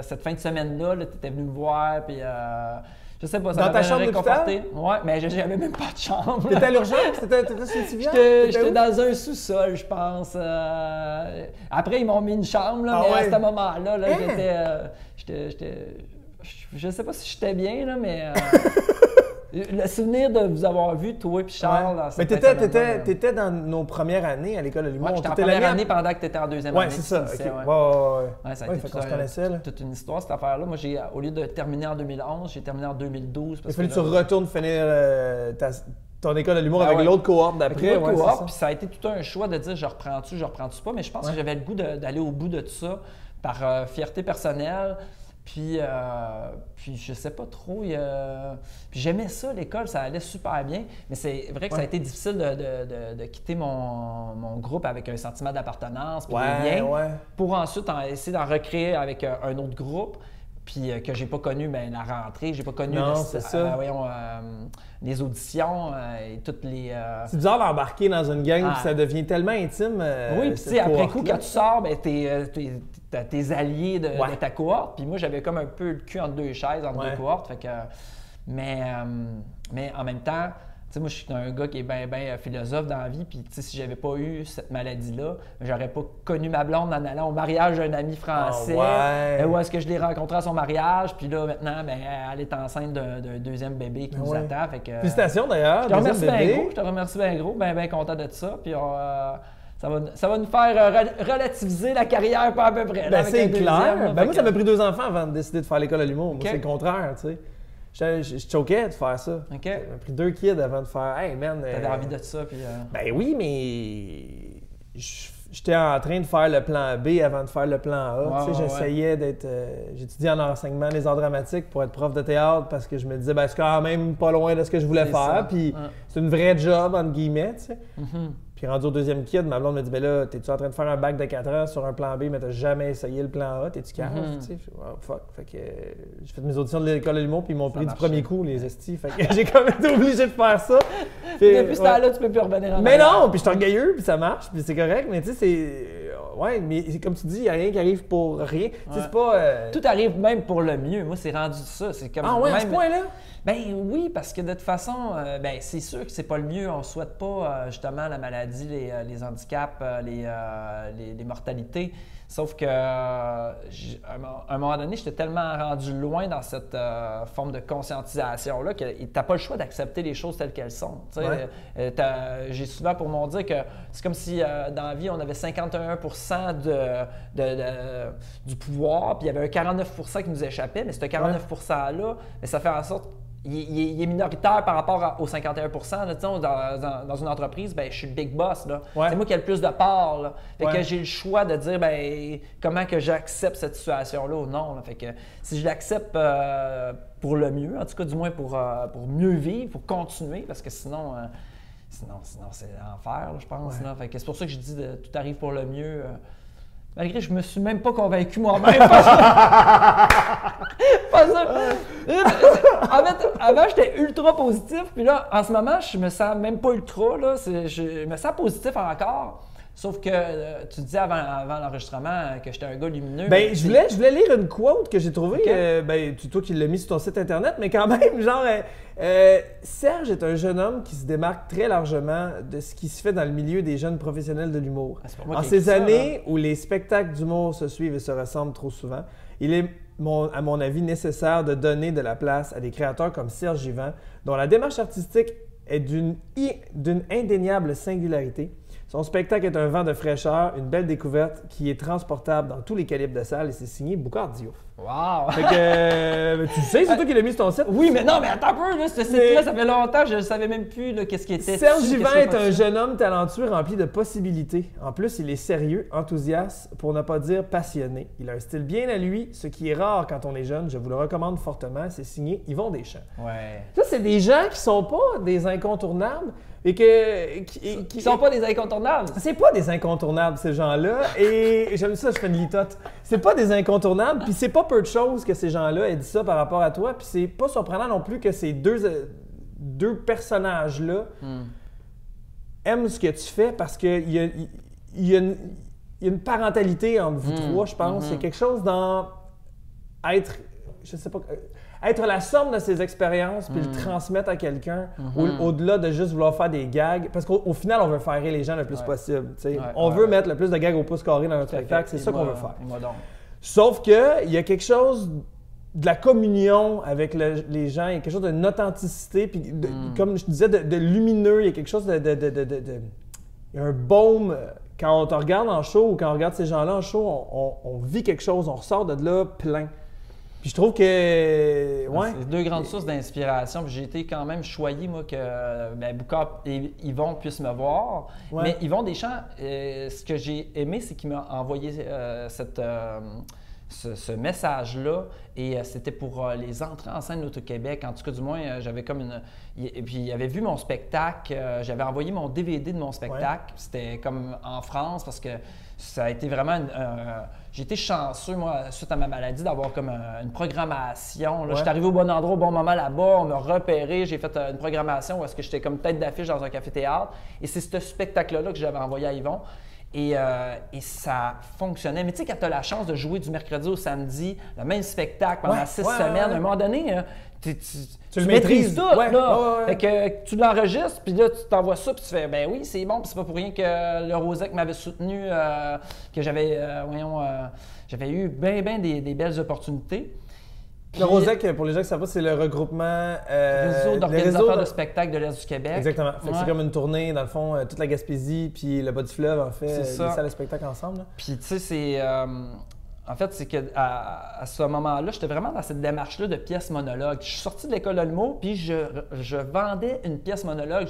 cette fin de semaine-là. Tu étais venu me voir, puis je sais pas, ça Dans ta m'avait chambre réconforté. Ouais, mais j'avais même pas de chambre. T'étais à l'urgence? T'étais sur une civière? J'étais dans un sous-sol, je pense. Après, ils m'ont mis une chambre, là, mais à ce moment-là, là, je sais pas si j'étais bien, là, mais le souvenir de vous avoir vu, toi et Charles, dans mais cette t'étais dans nos premières années à l'école de l'humour. Ouais, j'étais en première année pendant que tu étais en deuxième année. Ouais, c'est ça. finissais, Ok. ouais. Ouais, Ça a été fait qu'on se connaissait, là. toute une histoire, cette affaire-là. Moi, au lieu de terminer en 2011, j'ai terminé en 2012. Il fallait que tu retournes finir ton école de l'humour avec ouais. l'autre cohorte d'après. Après, Ouais, puis ça a été tout un choix de dire je reprends-tu pas, mais je pense que j'avais le goût d'aller au bout de tout ça par fierté personnelle. Puis je sais pas trop. Puis j'aimais ça, l'école, ça allait super bien. Mais c'est vrai que ça a été difficile de quitter mon groupe avec un sentiment d'appartenance puis des liens pour ensuite essayer d'en recréer avec un autre groupe. Puis que j'ai pas connu la rentrée, j'ai pas connu les auditions et toutes les. C'est bizarre d'embarquer dans une gang puis ça devient tellement intime. Oui, puis tu sais, après coup, quand tu sors, t'as tes alliés de ta cohorte. Puis moi, j'avais comme un peu le cul entre deux chaises, entre deux cohortes. Fait que, mais en même temps, tu sais, moi, je suis un gars qui est bien philosophe dans la vie. Puis, tu sais, si j'avais pas eu cette maladie-là, j'aurais pas connu ma blonde en allant au mariage d'un ami français. Où est-ce que je l'ai rencontré à son mariage? Puis là, maintenant, elle est enceinte d'un deuxième bébé qui nous attend. Fait que, félicitations d'ailleurs. Je te remercie bien gros. Bien content de ça. Puis, ça va nous faire relativiser la carrière pas à peu près. C'est clair. Moi, ça m'a pris 2 enfants avant de décider de faire l'école de l'humour. Moi, c'est le contraire, tu sais. Je choquais de faire ça. Ça m'a pris 2 kids avant de faire « Hey, man... » T'avais envie de ça, puis... Ben oui, mais... J'étais en train de faire le plan B avant de faire le plan A. J'essayais d'être... J'étudiais en enseignement des arts dramatiques pour être prof de théâtre parce que je me disais, c'est quand même pas loin de ce que je voulais faire. Puis c'est une vraie job, entre guillemets, tu sais. Puis rendu au deuxième kid, ma blonde me dit, là, t'es-tu en train de faire un bac de 4 ans sur un plan B, mais t'as jamais essayé le plan A, t'es-tu cave? Tu sais, fuck. Fait que j'ai fait mes auditions de l'école de l'humour, puis ils m'ont pris du premier coup, les estis. Fait que j'ai quand même été obligé de faire ça. Puis, depuis ce temps-là, tu peux plus revenir en Mais non, puis je suis orgueilleux, puis ça marche, puis c'est correct, mais tu sais, c'est... Ouais, mais comme tu dis, il n'y a rien qui arrive pour rien. C'est pas... Tout arrive même pour le mieux. Moi, c'est rendu ça. C'est comme à ce point-là? Ben oui, parce que de toute façon, c'est sûr que c'est pas le mieux. On ne souhaite pas justement la maladie, les handicaps, les mortalités. Sauf que à un moment donné, j'étais tellement rendu loin dans cette forme de conscientisation-là que tu n'as pas le choix d'accepter les choses telles qu'elles sont. J'ai souvent pour m'en dire que c'est comme si dans la vie, on avait 51% du pouvoir, puis il y avait un 49% qui nous échappait, mais ce 49%-là, ça fait en sorte il est minoritaire par rapport aux 51%. Là, dans une entreprise, je suis le big boss. C'est moi qui ai le plus de parts. Là. Fait que j'ai le choix de dire comment que j'accepte cette situation-là ou non. Là. Fait que si je l'accepte pour le mieux, en tout cas du moins pour mieux vivre, pour continuer, parce que sinon c'est l'enfer, je pense. Là. Fait que c'est pour ça que je dis tout arrive pour le mieux. Malgré que je me suis même pas convaincu moi-même. Pas ça. En fait, avant, j'étais ultra positif. Puis là, en ce moment, je me sens même pas ultra. Là. Je me sens positif encore. Sauf que tu disais avant l'enregistrement que j'étais un gars lumineux. Je voulais lire une quote que j'ai trouvée. Toi qui l'as mis sur ton site internet, mais quand même, genre, Serge est un jeune homme qui se démarque très largement de ce qui se fait dans le milieu des jeunes professionnels de l'humour. En ces années où les spectacles d'humour se suivent et se ressemblent trop souvent, il est, à mon avis, nécessaire de donner de la place à des créateurs comme Serge Givens, dont la démarche artistique est d'une indéniable singularité. Son spectacle est un vent de fraîcheur, une belle découverte qui est transportable dans tous les calibres de salle et c'est signé Boucard Diouf. Wow! Fait que, tu sais, c'est toi qui l'as mis sur ton site. Oui, mais non, mais attends un peu, là, ce site-là, ça fait longtemps, je ne savais même plus là, qu'est-ce qui était. Serge dessus, Juvin qu'est-ce qui est pas un dessus. jeune homme talentueux rempli de possibilités. En plus, il est sérieux, enthousiaste, pour ne pas dire passionné. Il a un style bien à lui, ce qui est rare quand on est jeune. Je vous le recommande fortement. C'est signé Yvon Deschamps. Ouais. Ça, c'est des gens qui sont pas des incontournables et qui Ils sont pas des incontournables. C'est pas des incontournables, ces gens-là. Et j'aime ça, je fais une litote. C'est pas des incontournables, puis c'est pas peu de choses que ces gens-là aient dit ça par rapport à toi. Puis c'est pas surprenant non plus que ces deux personnages-là aiment ce que tu fais parce qu'il y a une parentalité entre vous trois, je pense. C'est quelque chose dans être, je sais pas, être la somme de ses expériences puis le transmettre à quelqu'un au-delà de juste vouloir faire des gags. Parce qu'au final, on veut faire rire les gens le plus possible. On veut mettre le plus de gags au pouce carré dans notre spectacle. C'est ça qu'on veut faire. Sauf qu'il y a quelque chose de la communion avec les gens, il y a quelque chose d'une authenticité, puis comme je disais, de lumineux, il y a quelque chose il y a un baume. Quand on te regarde en show ou quand on regarde ces gens-là en show, on vit quelque chose, on ressort de là plein. Puis je trouve que... Ouais. C'est deux grandes sources d'inspiration. J'ai été quand même choyé, moi, que Boucard et Yvon puissent me voir. Ouais. Mais Yvon Deschamps, ce que j'ai aimé, c'est qu'il m'a envoyé ce message-là. Et c'était pour les entrées en scène d'Auto-Québec. En tout cas, du moins, j'avais comme une... Et puis, il avait vu mon spectacle. J'avais envoyé mon DVD de mon spectacle. C'était comme en France parce que ça a été vraiment... J'ai été chanceux, moi, suite à ma maladie, d'avoir comme une programmation. Là, j'étais arrivé au bon endroit, au bon moment là-bas. On m'a repéré. J'ai fait une programmation où est-ce que j'étais comme tête d'affiche dans un café-théâtre. Et c'est ce spectacle-là que j'avais envoyé à Yvon. Et ça fonctionnait. Mais tu sais, quand tu as la chance de jouer du mercredi au samedi, le même spectacle pendant 6 semaines, à un moment donné, tu maîtrises tout. Fait que tu l'enregistres, puis là, tu t'envoies ça, puis tu fais, ben oui, c'est bon, puis c'est pas pour rien que le Rosec m'avait soutenu, que j'avais eu bien des belles opportunités. Le Rosec, pour les gens qui ne savent pas, c'est le regroupement... réseau d'organisateurs de spectacles de l'Est du Québec. Exactement. Fait que c'est comme une tournée, dans le fond, toute la Gaspésie puis le bas du fleuve, en fait, les salles de spectacle ensemble. Là. Puis tu sais, c'est... en fait, c'est qu'à ce moment-là, j'étais vraiment dans cette démarche-là de pièce monologue. Je suis sorti de l'école de l'humour, puis je vendais une pièce monologue.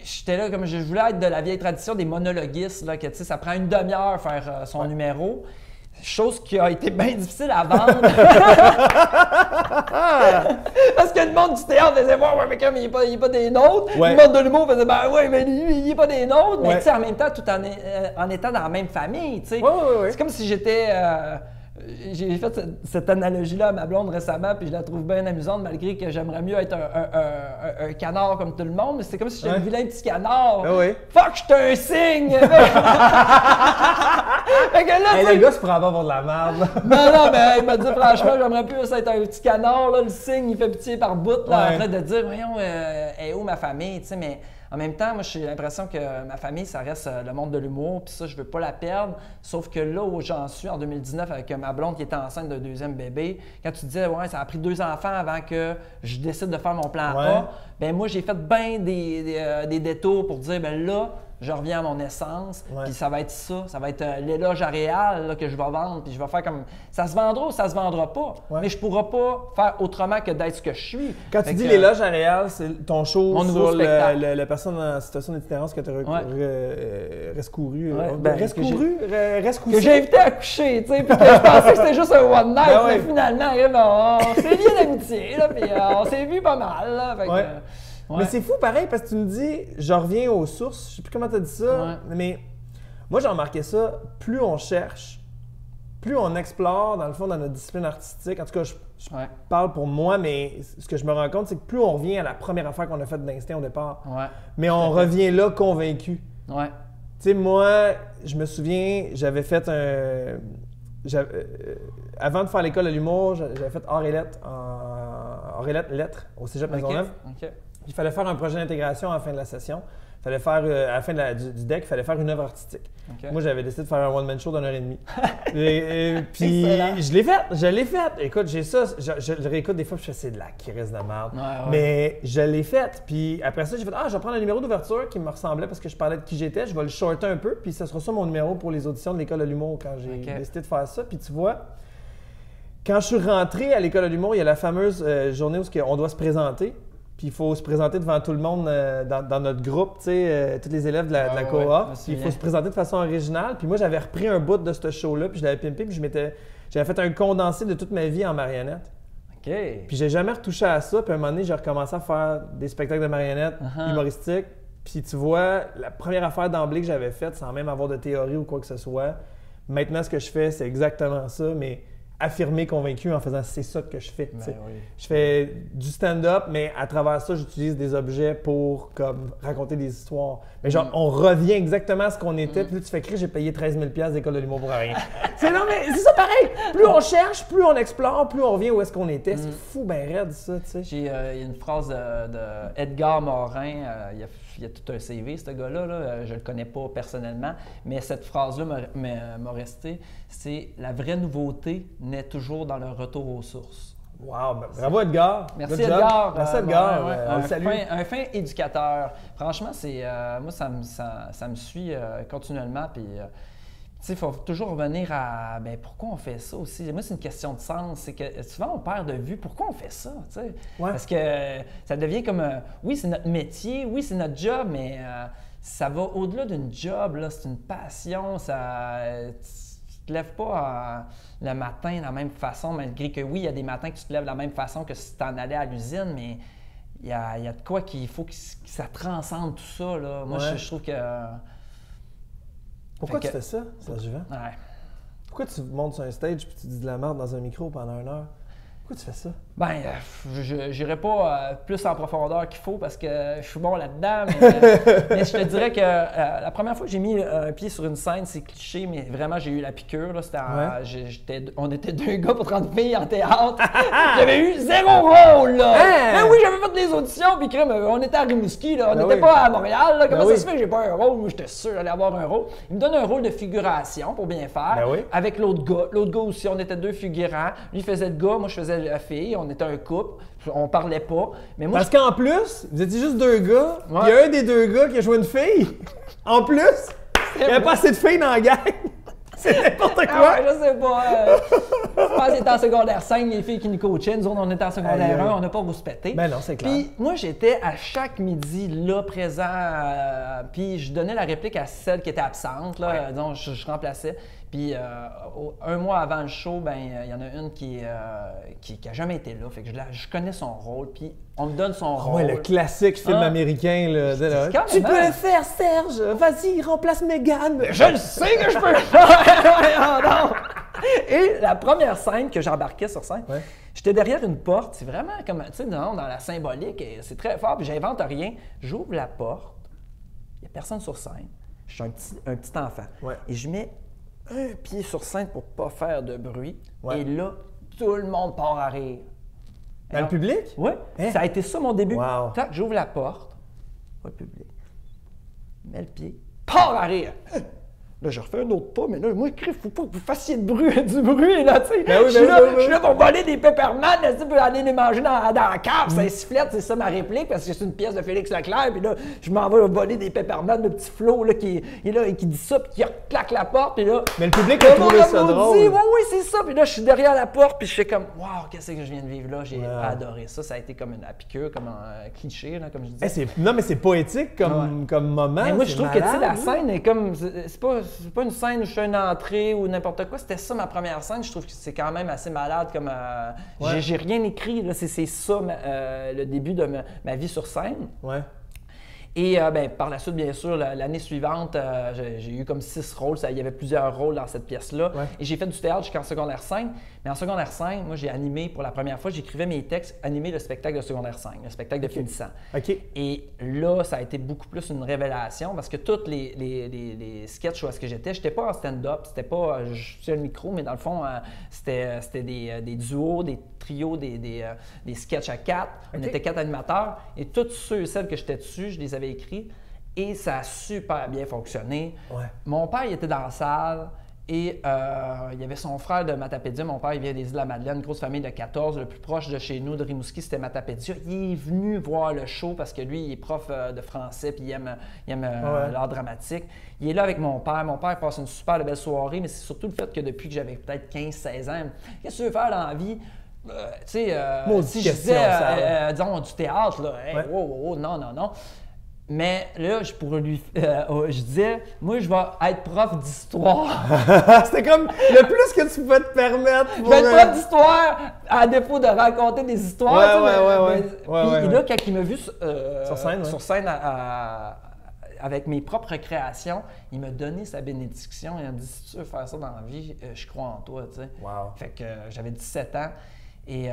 J'étais là comme je voulais être de la vieille tradition des monologuistes, là, que tu sais, ça prend une demi-heure faire son numéro. Chose qui a été bien difficile à vendre. Parce que le monde du théâtre faisait voir, ouais, mais comme il n'est pas des nôtres. Le monde de l'humour faisait, ben ouais, mais lui, il n'est pas des nôtres. Mais tu sais, en même temps, tout en étant dans la même famille, tu sais. C'est comme si j'étais. J'ai fait cette analogie-là à ma blonde récemment, puis je la trouve bien amusante, malgré que j'aimerais mieux être un canard comme tout le monde, mais c'est comme si j'étais un vilain petit canard. Fuck, j'étais un cygne! Fait que là, le gars se prend pas pour de la merde. Non, mais il m'a dit franchement, j'aimerais plus être un petit canard, là, le cygne, il fait pitié par bout, là, en train de dire, voyons, est où ma famille, tu sais, mais en même temps, moi, j'ai l'impression que ma famille, ça reste le monde de l'humour, puis ça, je veux pas la perdre. Sauf que là où j'en suis, en 2019, avec ma blonde qui était enceinte d'un deuxième bébé, quand tu disais, ouais, ça a pris 2 enfants avant que je décide de faire mon plan A, ben moi, j'ai fait bien des détours pour dire, ben là, je reviens à mon essence, puis ça va être ça va être l'éloge à Réal là, que je vais vendre, puis je vais faire comme... Ça se vendra ou ça se vendra pas, mais je pourrai pas faire autrement que d'être ce que je suis. Quand tu dis l'éloge à Réal, c'est ton show sur la personne en situation d'itinérance que tu as rescouru. Que j'ai invité à coucher, tu sais, puis que je pensais que c'était juste un one night, mais finalement, on s'est liés d'amitié, là, puis on s'est vu pas mal, là, fait que, Mais c'est fou pareil parce que tu me dis, je reviens aux sources, je sais plus comment tu as dit ça, mais moi j'ai remarqué ça, plus on cherche, plus on explore dans le fond dans notre discipline artistique, en tout cas je parle pour moi, mais ce que je me rends compte c'est que plus on revient à la première affaire qu'on a faite d'instinct au départ, mais on revient là convaincu. Tu sais, moi, je me souviens, j'avais fait avant de faire l'école de l'humour, j'avais fait art et lettres au Cégep Maisonneuve. Il fallait faire un projet d'intégration à la fin de la session. Il fallait faire, à la fin du deck, il fallait faire une œuvre artistique. Ok. Moi, j'avais décidé de faire un one-man show d'1 heure et demie. Puis, je l'ai fait. Écoute, j'ai ça, je le réécoute des fois, puis je fais, c'est de la crise de merde. Ouais. Mais je l'ai fait. Puis après ça, j'ai fait, je vais prendre un numéro d'ouverture qui me ressemblait parce que je parlais de qui j'étais. Je vais le shorter un peu, puis ça sera ça mon numéro pour les auditions de l'École de l'humour quand j'ai décidé de faire ça. Puis tu vois, quand je suis rentré à l'École de l'humour, il y a la fameuse journée où on doit se présenter. Puis il faut se présenter devant tout le monde dans notre groupe, tu sais, tous les élèves de la cohorte. Puis il faut se présenter de façon originale. Puis moi, j'avais repris un bout de ce show-là, puis je l'avais pimpé, puis j'avais fait un condensé de toute ma vie en marionnette. OK. Puis j'ai jamais retouché à ça. Puis à un moment donné, j'ai recommencé à faire des spectacles de marionnettes humoristiques. Puis tu vois, la première affaire d'emblée que j'avais faite, sans même avoir de théorie ou quoi que ce soit, maintenant, ce que je fais, c'est exactement ça, mais affirmé, convaincu en faisant c'est ça que je fais. Oui. Je fais du stand-up, mais à travers ça, j'utilise des objets pour comme raconter des histoires. Mais genre, on revient exactement à ce qu'on était. Puis là, tu fais crier, j'ai payé 13 000 d'école de l'humour pour rien. Non, mais c'est ça pareil. Plus on cherche, plus on explore, plus on revient où est-ce qu'on était. C'est fou, ben raide ça, tu sais. Il y a une phrase de Edgar Morin, il y a tout un CV, ce gars-là, là. Je le connais pas personnellement, mais cette phrase-là m'a resté, c'est « La vraie nouveauté naît toujours dans le retour aux sources ». Wow, bravo Edgar. Merci Good job. Edgar. Merci Edgar. Un fin éducateur. Franchement, moi, ça me suit continuellement. Puis, tu sais, il faut toujours revenir à pourquoi on fait ça aussi. Moi, c'est une question de sens. C'est que souvent, on perd de vue pourquoi on fait ça. Tu sais? Parce que ça devient comme, oui, c'est notre métier, oui, c'est notre job, mais ça va au-delà d'une job. C'est une passion. Tu te lèves pas le matin de la même façon, malgré que oui, il y a des matins que tu te lèves de la même façon que si tu en allais à l'usine, mais il y a de quoi qu'il faut que ça transcende tout ça. Là. Moi, je trouve que... Pourquoi tu fais ça, Serge Vivant? Ouais. Pourquoi tu montes sur un stage et tu dis de la merde dans un micro pendant 1 heure? Pourquoi tu fais ça? Ben, je n'irai pas plus en profondeur qu'il faut parce que je suis bon là-dedans, mais je te dirais que la première fois que j'ai mis un pied sur une scène, c'est cliché, mais vraiment, j'ai eu la piqûre. Là. On était 2 gars pour 30 filles en théâtre. J'avais eu 0 rôle! Là. Ben oui, j'avais fait des auditions, puis on était à Rimouski, là. On n'était pas à Montréal. Là. Comment ça se fait que j'ai pas un rôle? Moi, j'étais sûr d'aller avoir un rôle. Il me donne un rôle de figuration pour bien faire, avec l'autre gars. L'autre gars aussi, on était 2 figurants. Lui faisait le gars, moi je faisais la fille. On était un couple, on parlait pas. Mais moi, parce qu'en plus, vous étiez juste 2 gars, il y a un des 2 gars qui a joué une fille. En plus, il n'y avait pas assez de filles dans la gang. C'est n'importe quoi. Je sais pas. Je pense qu'il était en secondaire 5, les filles qui nous coachaient. Nous autres, on était en secondaire 1, on n'a pas rouspété. Ben non, c'est clair. Puis moi, j'étais à chaque midi là, présent. Puis je donnais la réplique à celle qui était absente. Là, donc je remplaçais. Puis 1 mois avant le show, ben il y en a une qui a jamais été là. Fait que je connais son rôle. Puis on me donne son rôle. Ouais, le classique film américain. Là, tu peux le faire, Serge! Vas-y, remplace Mégane! Je le sais que je peux le faire! Et la première scène que j'embarquais sur scène, j'étais derrière une porte. C'est vraiment comme, tu sais, dans la symbolique, c'est très fort. Puis j'invente rien. J'ouvre la porte. Il n'y a personne sur scène. Je suis un petit enfant. Et je mets un pied sur scène pour pas faire de bruit. Et là, tout le monde part à rire. Dans le public? Oui. Ça a été ça mon début. Wow. Tac, j'ouvre la porte. Pas le public. Mets le pied. Part à rire. Là, je refais un autre pas, mais là, moi, il faut pas que vous fassiez du bruit, là, tu sais. Je suis là pour voler des peppermans, là, tu sais, pour aller les manger dans la cave. C'est un sifflette, c'est ça ma réplique, parce que c'est une pièce de Félix Leclerc, puis là, je m'en vais voler des peppermans, le petit Flo, là, qui est là, et qui dit ça, puis qui claque la porte, puis là... Mais le public a trouvé ça drôle. Oui, c'est ça, puis là, je suis derrière la porte, puis je fais comme, waouh, qu'est-ce que je viens de vivre là? J'ai adoré ça, ça a été comme une piqûre, comme un cliché, là, comme je disais. Non, mais c'est poétique comme moment. Mais moi, je trouve que, tu sais, la scène est comme, c'est pas une scène où je fais une entrée ou n'importe quoi. C'était ça ma première scène. Je trouve que c'est quand même assez malade. Comme j'ai rien écrit. Là. C'est ça le début de ma vie sur scène. Et ben, par la suite, bien sûr, l'année suivante, j'ai eu comme 6 rôles. Il y avait plusieurs rôles dans cette pièce-là. Ouais. Et j'ai fait du théâtre jusqu'en secondaire 5. Mais en secondaire 5, moi, j'ai animé pour la première fois, j'écrivais mes textes, animé le spectacle de secondaire 5, le spectacle de finissant. OK. Et là, ça a été beaucoup plus une révélation parce que tous les sketchs où est-ce que j'étais pas en stand-up, c'était pas je suis le micro, mais dans le fond, c'était des duos, des trios, des sketchs à 4. On OK. était 4 animateurs et tous ceux et celles que j'étais dessus, je les avais écrits et ça a super bien fonctionné. Ouais. Mon père, il était dans la salle. Et il y avait son frère de Matapédia. Mon père, il vient des Îles-de-la-Madeleine, une grosse famille de 14. Le plus proche de chez nous, de Rimouski, c'était Matapédia. Il est venu voir le show parce que lui, il est prof de français puis il aime l'art dramatique. Il est là avec mon père. Mon père passe une super belle soirée, mais c'est surtout le fait que depuis que j'avais peut-être 15-16 ans, qu'est-ce que tu veux faire dans la vie? Tu sais, si je disais, disons, du théâtre, là, hey, Ouais. wow, non. Mais là, je disais, moi, je vais être prof d'histoire. C'était comme le plus que tu pouvais te permettre. Je vais être prof d'histoire à défaut de raconter des histoires. Ouais, tu sais, ouais. Ouais, puis ouais. là, quand il m'a vu Sur scène, avec mes propres créations, il m'a donné sa bénédiction. Il m'a dit, si tu veux faire ça dans la vie, je crois en toi. Tu sais. Wow. Fait que j'avais 17 ans et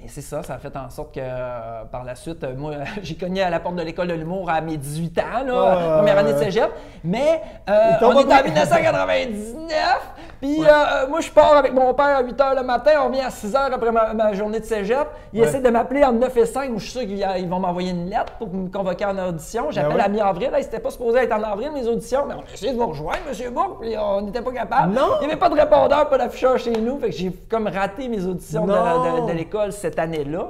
c'est ça, ça a fait en sorte que par la suite, moi, j'ai cogné à la porte de l'école de l'humour à mes 18 ans, là, première année de cégep. Mais on est en 1999, puis moi, je pars avec mon père à 8 h le matin, on revient à 6 h après ma journée de cégep. Il essaie de m'appeler entre 9 et 5, où je suis sûr qu'ils vont m'envoyer une lettre pour me convoquer en audition. J'appelle à mi-avril, là, ils n'étaient pas supposés être en avril, mes auditions, mais on a essayé de vous rejoindre, M. Bourg, puis on n'était pas capable. Non! Il n'y avait pas de répondeur, pas d'afficheur chez nous, fait que j'ai comme raté mes auditions de l'école cette année-là.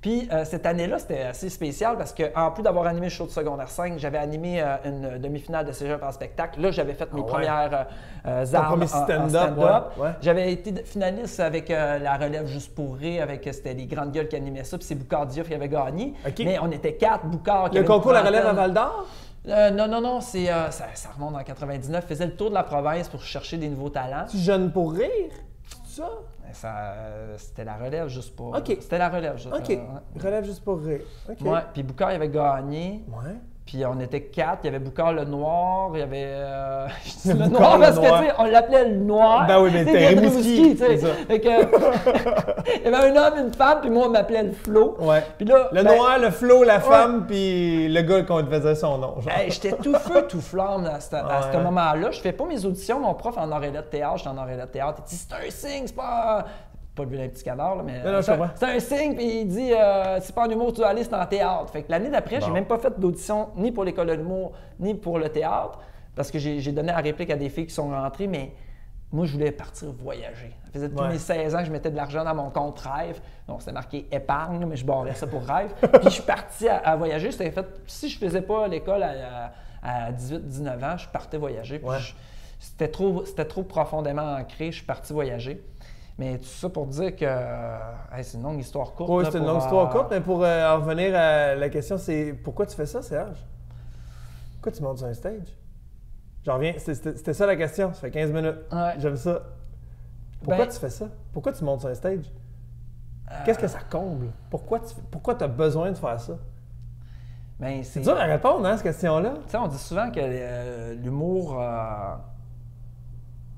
Puis cette année-là, c'était assez spécial parce qu'en plus d'avoir animé le show de secondaire 5, j'avais animé une demi-finale de cégep en spectacle. Là, j'avais fait mes premières armes premier en stand-up, stand-up. ouais. J'avais été finaliste avec la relève Juste pour rire, c'était les grandes gueules qui animaient ça, puis c'est Boucard Diouf qui avait gagné. OK. Mais on était 4, Boucard qui Le avait concours une La Relève à trentaine. Val d'Or? Non, ça remonte en 99. Faisait le tour de la province pour chercher des nouveaux talents. Tu jeune pour rire? C'est ça? C'était la relève juste pour. OK. C'était la relève juste. OK. Relève juste pour rire. OK. Ouais, puis Boucard il avait gagné. Ouais. Puis on était 4. Il y avait Boucard le Noir. Il y avait. Je dis le Boucard Noir le parce Noir. que, tu sais, on l'appelait le Noir. Ben oui, mais Tu sais, t'es il vient de Rimouski, Rimouski, tu sais. c'est ça. Fait que, il y avait un homme, une femme, puis moi, on m'appelait le Flo. Ouais. Puis là, Le ben, noir, le Flo, la femme, puis le gars qu'on te faisait son nom. Genre. hey, j'étais tout feu, tout flamme à ce Ouais. moment-là. Je fais pas mes auditions. Mon prof en aurait de théâtre, j'étais en aurait de théâtre. Il dit c'est un signe, c'est pas le vilain petit canard, là, mais Non, je comprends. c'est un signe, puis il dit c'est pas en humour, tu dois aller, c'est en théâtre. Fait que l'année d'après, j'ai même pas fait d'audition ni pour l'école de l'humour, ni pour le théâtre, parce que j'ai donné la réplique à des filles qui sont rentrées, mais moi, je voulais partir voyager. Ça faisait depuis mes 16 ans que je mettais de l'argent dans mon compte rêve. Donc, c'était marqué épargne, mais je barrais ça pour rêve. Puis, je suis parti à voyager. C'était fait, si je faisais pas l'école à 18-19 ans, je partais voyager. Puis c'était trop profondément ancré. Je suis parti voyager. Mais tout ça pour dire que c'est une longue histoire courte. Oui, là, c'est une pour, longue histoire courte, mais pour en revenir à la question, c'est pourquoi tu fais ça, Serge? Pourquoi tu montes sur un stage? J'en reviens, c'était ça la question, ça fait 15 minutes. Ouais. J'aime ça. Pourquoi Ben- tu fais ça? Pourquoi tu montes sur un stage? Qu'est-ce que ça comble? Pourquoi tu as besoin de faire ça? Ben, C'est dur à répondre, hein, cette question-là. Tu sais, on dit souvent que l'humour,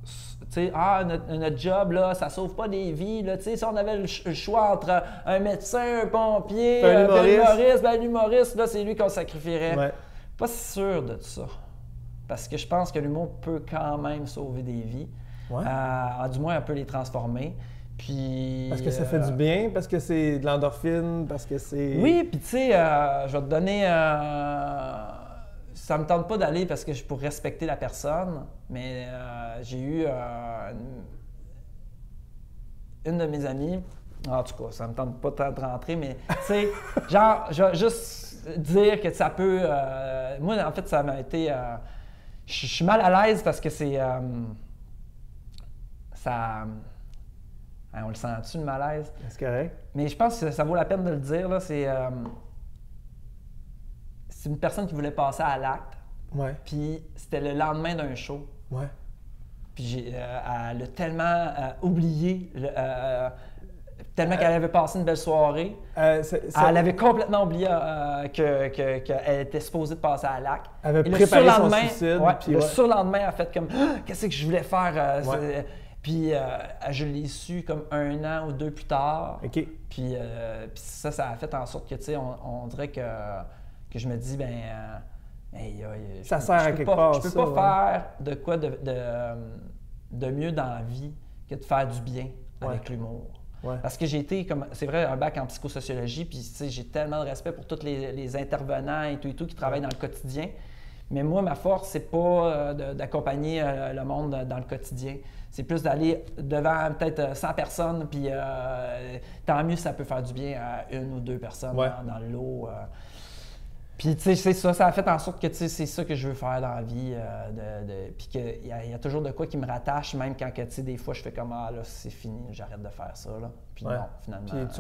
tu sais, notre job, là, ça sauve pas des vies. Là, tu sais, si on avait le choix entre un médecin, un pompier, Puis un humoriste. ben, l'humoriste, là, c'est lui qu'on sacrifierait. Ouais. Pas si sûr de ça. Parce que je pense que l'humour peut quand même sauver des vies. Ouais. Du moins, un peu les transformer. Puis, Parce que ça fait du bien, parce que c'est de l'endorphine, parce que c'est... oui, puis tu sais, je vais te donner. Ça me tente pas d'aller parce que je pour respecter la personne, mais j'ai eu une de mes amies. En tout cas, ça me tente pas tant de rentrer, mais tu sais, genre, je vais juste dire que ça peut. Moi, en fait, ça m'a été. Je suis mal à l'aise parce que c'est. Ça. On le sent-tu, le malaise? C'est correct. Mais je pense que ça vaut la peine de le dire. Là, c'est une personne qui voulait passer à l'acte. Ouais. Puis c'était le lendemain d'un show. Ouais. Puis elle a tellement oublié. tellement qu'elle avait passé une belle soirée. Elle avait complètement oublié qu'elle était supposée de passer à la lac. Elle avait préparé son suicide. Le surlendemain, elle a fait comme « Qu'est-ce que je voulais faire? Puis je l'ai su comme 1 an ou 2 plus tard. OK. Puis ça a fait en sorte que, tu sais, on dirait que je me dis, ça sert à quelque part. Je peux pas faire de quoi de mieux dans la vie que de faire du bien avec l'humour. Ouais. Parce que j'ai été, c'est vrai, un bac en psychosociologie, puis j'ai tellement de respect pour tous les intervenants et tout qui travaillent dans le quotidien. Mais moi, ma force, c'est pas d'accompagner le monde dans le quotidien. C'est plus d'aller devant peut-être 100 personnes, puis tant mieux si ça peut faire du bien à 1 ou 2 personnes dans le lot. Puis, tu sais, c'est ça, ça a fait en sorte que, tu sais, c'est ça que je veux faire dans la vie. Puis qu'il y a toujours de quoi qui me rattache, même quand, tu sais, des fois, je fais comme, ah là, c'est fini, j'arrête de faire ça, là. Puis non, finalement. Puis tu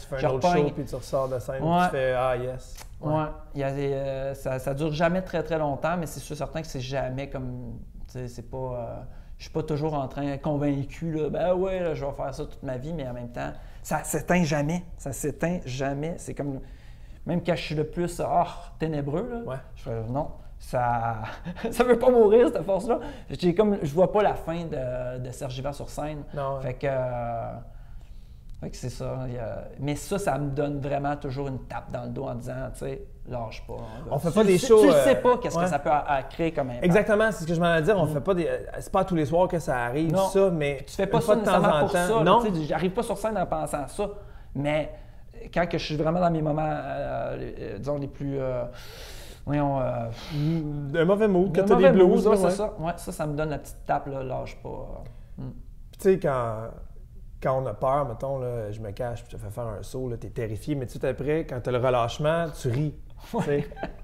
fais un autre show, puis tu ressors de scène, puis tu fais, ah yes. Ouais. Ça dure jamais très, très longtemps, mais c'est sûr certain que c'est jamais comme, tu sais, c'est pas... je suis pas toujours en train convaincu, là, là, je vais faire ça toute ma vie, mais en même temps, ça s'éteint jamais. Ça s'éteint jamais. C'est comme... Même quand je suis le plus ténébreux, là, je fais non, ça veut pas mourir cette force-là. Je vois pas la fin de Serge Yvan sur scène. Non, fait que c'est ça. Mais ça me donne vraiment toujours une tape dans le dos en disant, tu sais, lâche pas. On fait pas des shows. Tu ne sais pas qu'est-ce que ça peut créer comme impact. Exactement, c'est ce que je m'en allais dire. On fait pas c'est pas tous les soirs que ça arrive, ça, mais tu fais pas ça nécessairement pour ça. Non. J'arrive pas sur scène en pensant à ça, mais quand je suis vraiment dans mes moments, disons, les plus... un mauvais mood, quand tu as des blues. C'est ça. Ouais, ça me donne la petite tape, là, lâche pas. Tu sais, quand on a peur, mettons, là, je me cache, puis je te fais faire un saut, tu es terrifié, mais tout de suite après, quand tu as le relâchement, tu ris.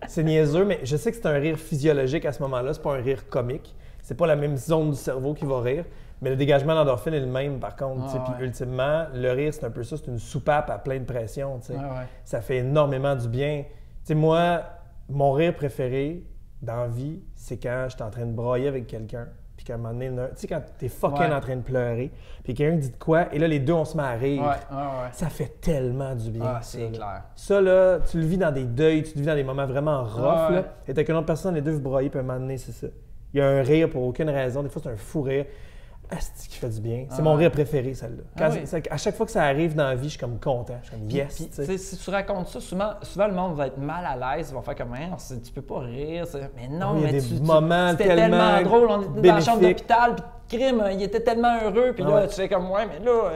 C'est niaiseux, mais je sais que c'est un rire physiologique à ce moment-là, c'est pas un rire comique. C'est pas la même zone du cerveau qui va rire. Mais le dégagement d'endorphine est le même, par contre. Puis ultimement, le rire, c'est un peu ça. C'est une soupape à pleine pression. Ça fait énormément du bien. T'sais, moi, mon rire préféré dans la vie, c'est quand je suis en train de brailler avec quelqu'un. Puis qu'à un moment donné, tu sais, quand t'es fucking en train de pleurer, puis quelqu'un dit de quoi, et là, les deux, on se met à rire. Ça fait tellement du bien. C'est clair. Ça, là, tu le vis dans des deuils, tu le vis dans des moments vraiment rough. Là, et avec une autre personne, les deux, vous braillez, puis à un moment donné, c'est ça. Il y a un rire pour aucune raison. Des fois, c'est un fou rire. Asti qui fait du bien. C'est mon rire préféré, celle-là. À chaque fois que ça arrive dans la vie, je suis comme content. Je suis comme yes. Puis, si tu racontes ça, souvent le monde va être mal à l'aise. Ils vont faire comme tu peux pas rire. Mais non, mais c'était tellement drôle. On était dans la chambre d'hôpital, puis crime, il était tellement heureux. Puis là, tu fais comme mais là,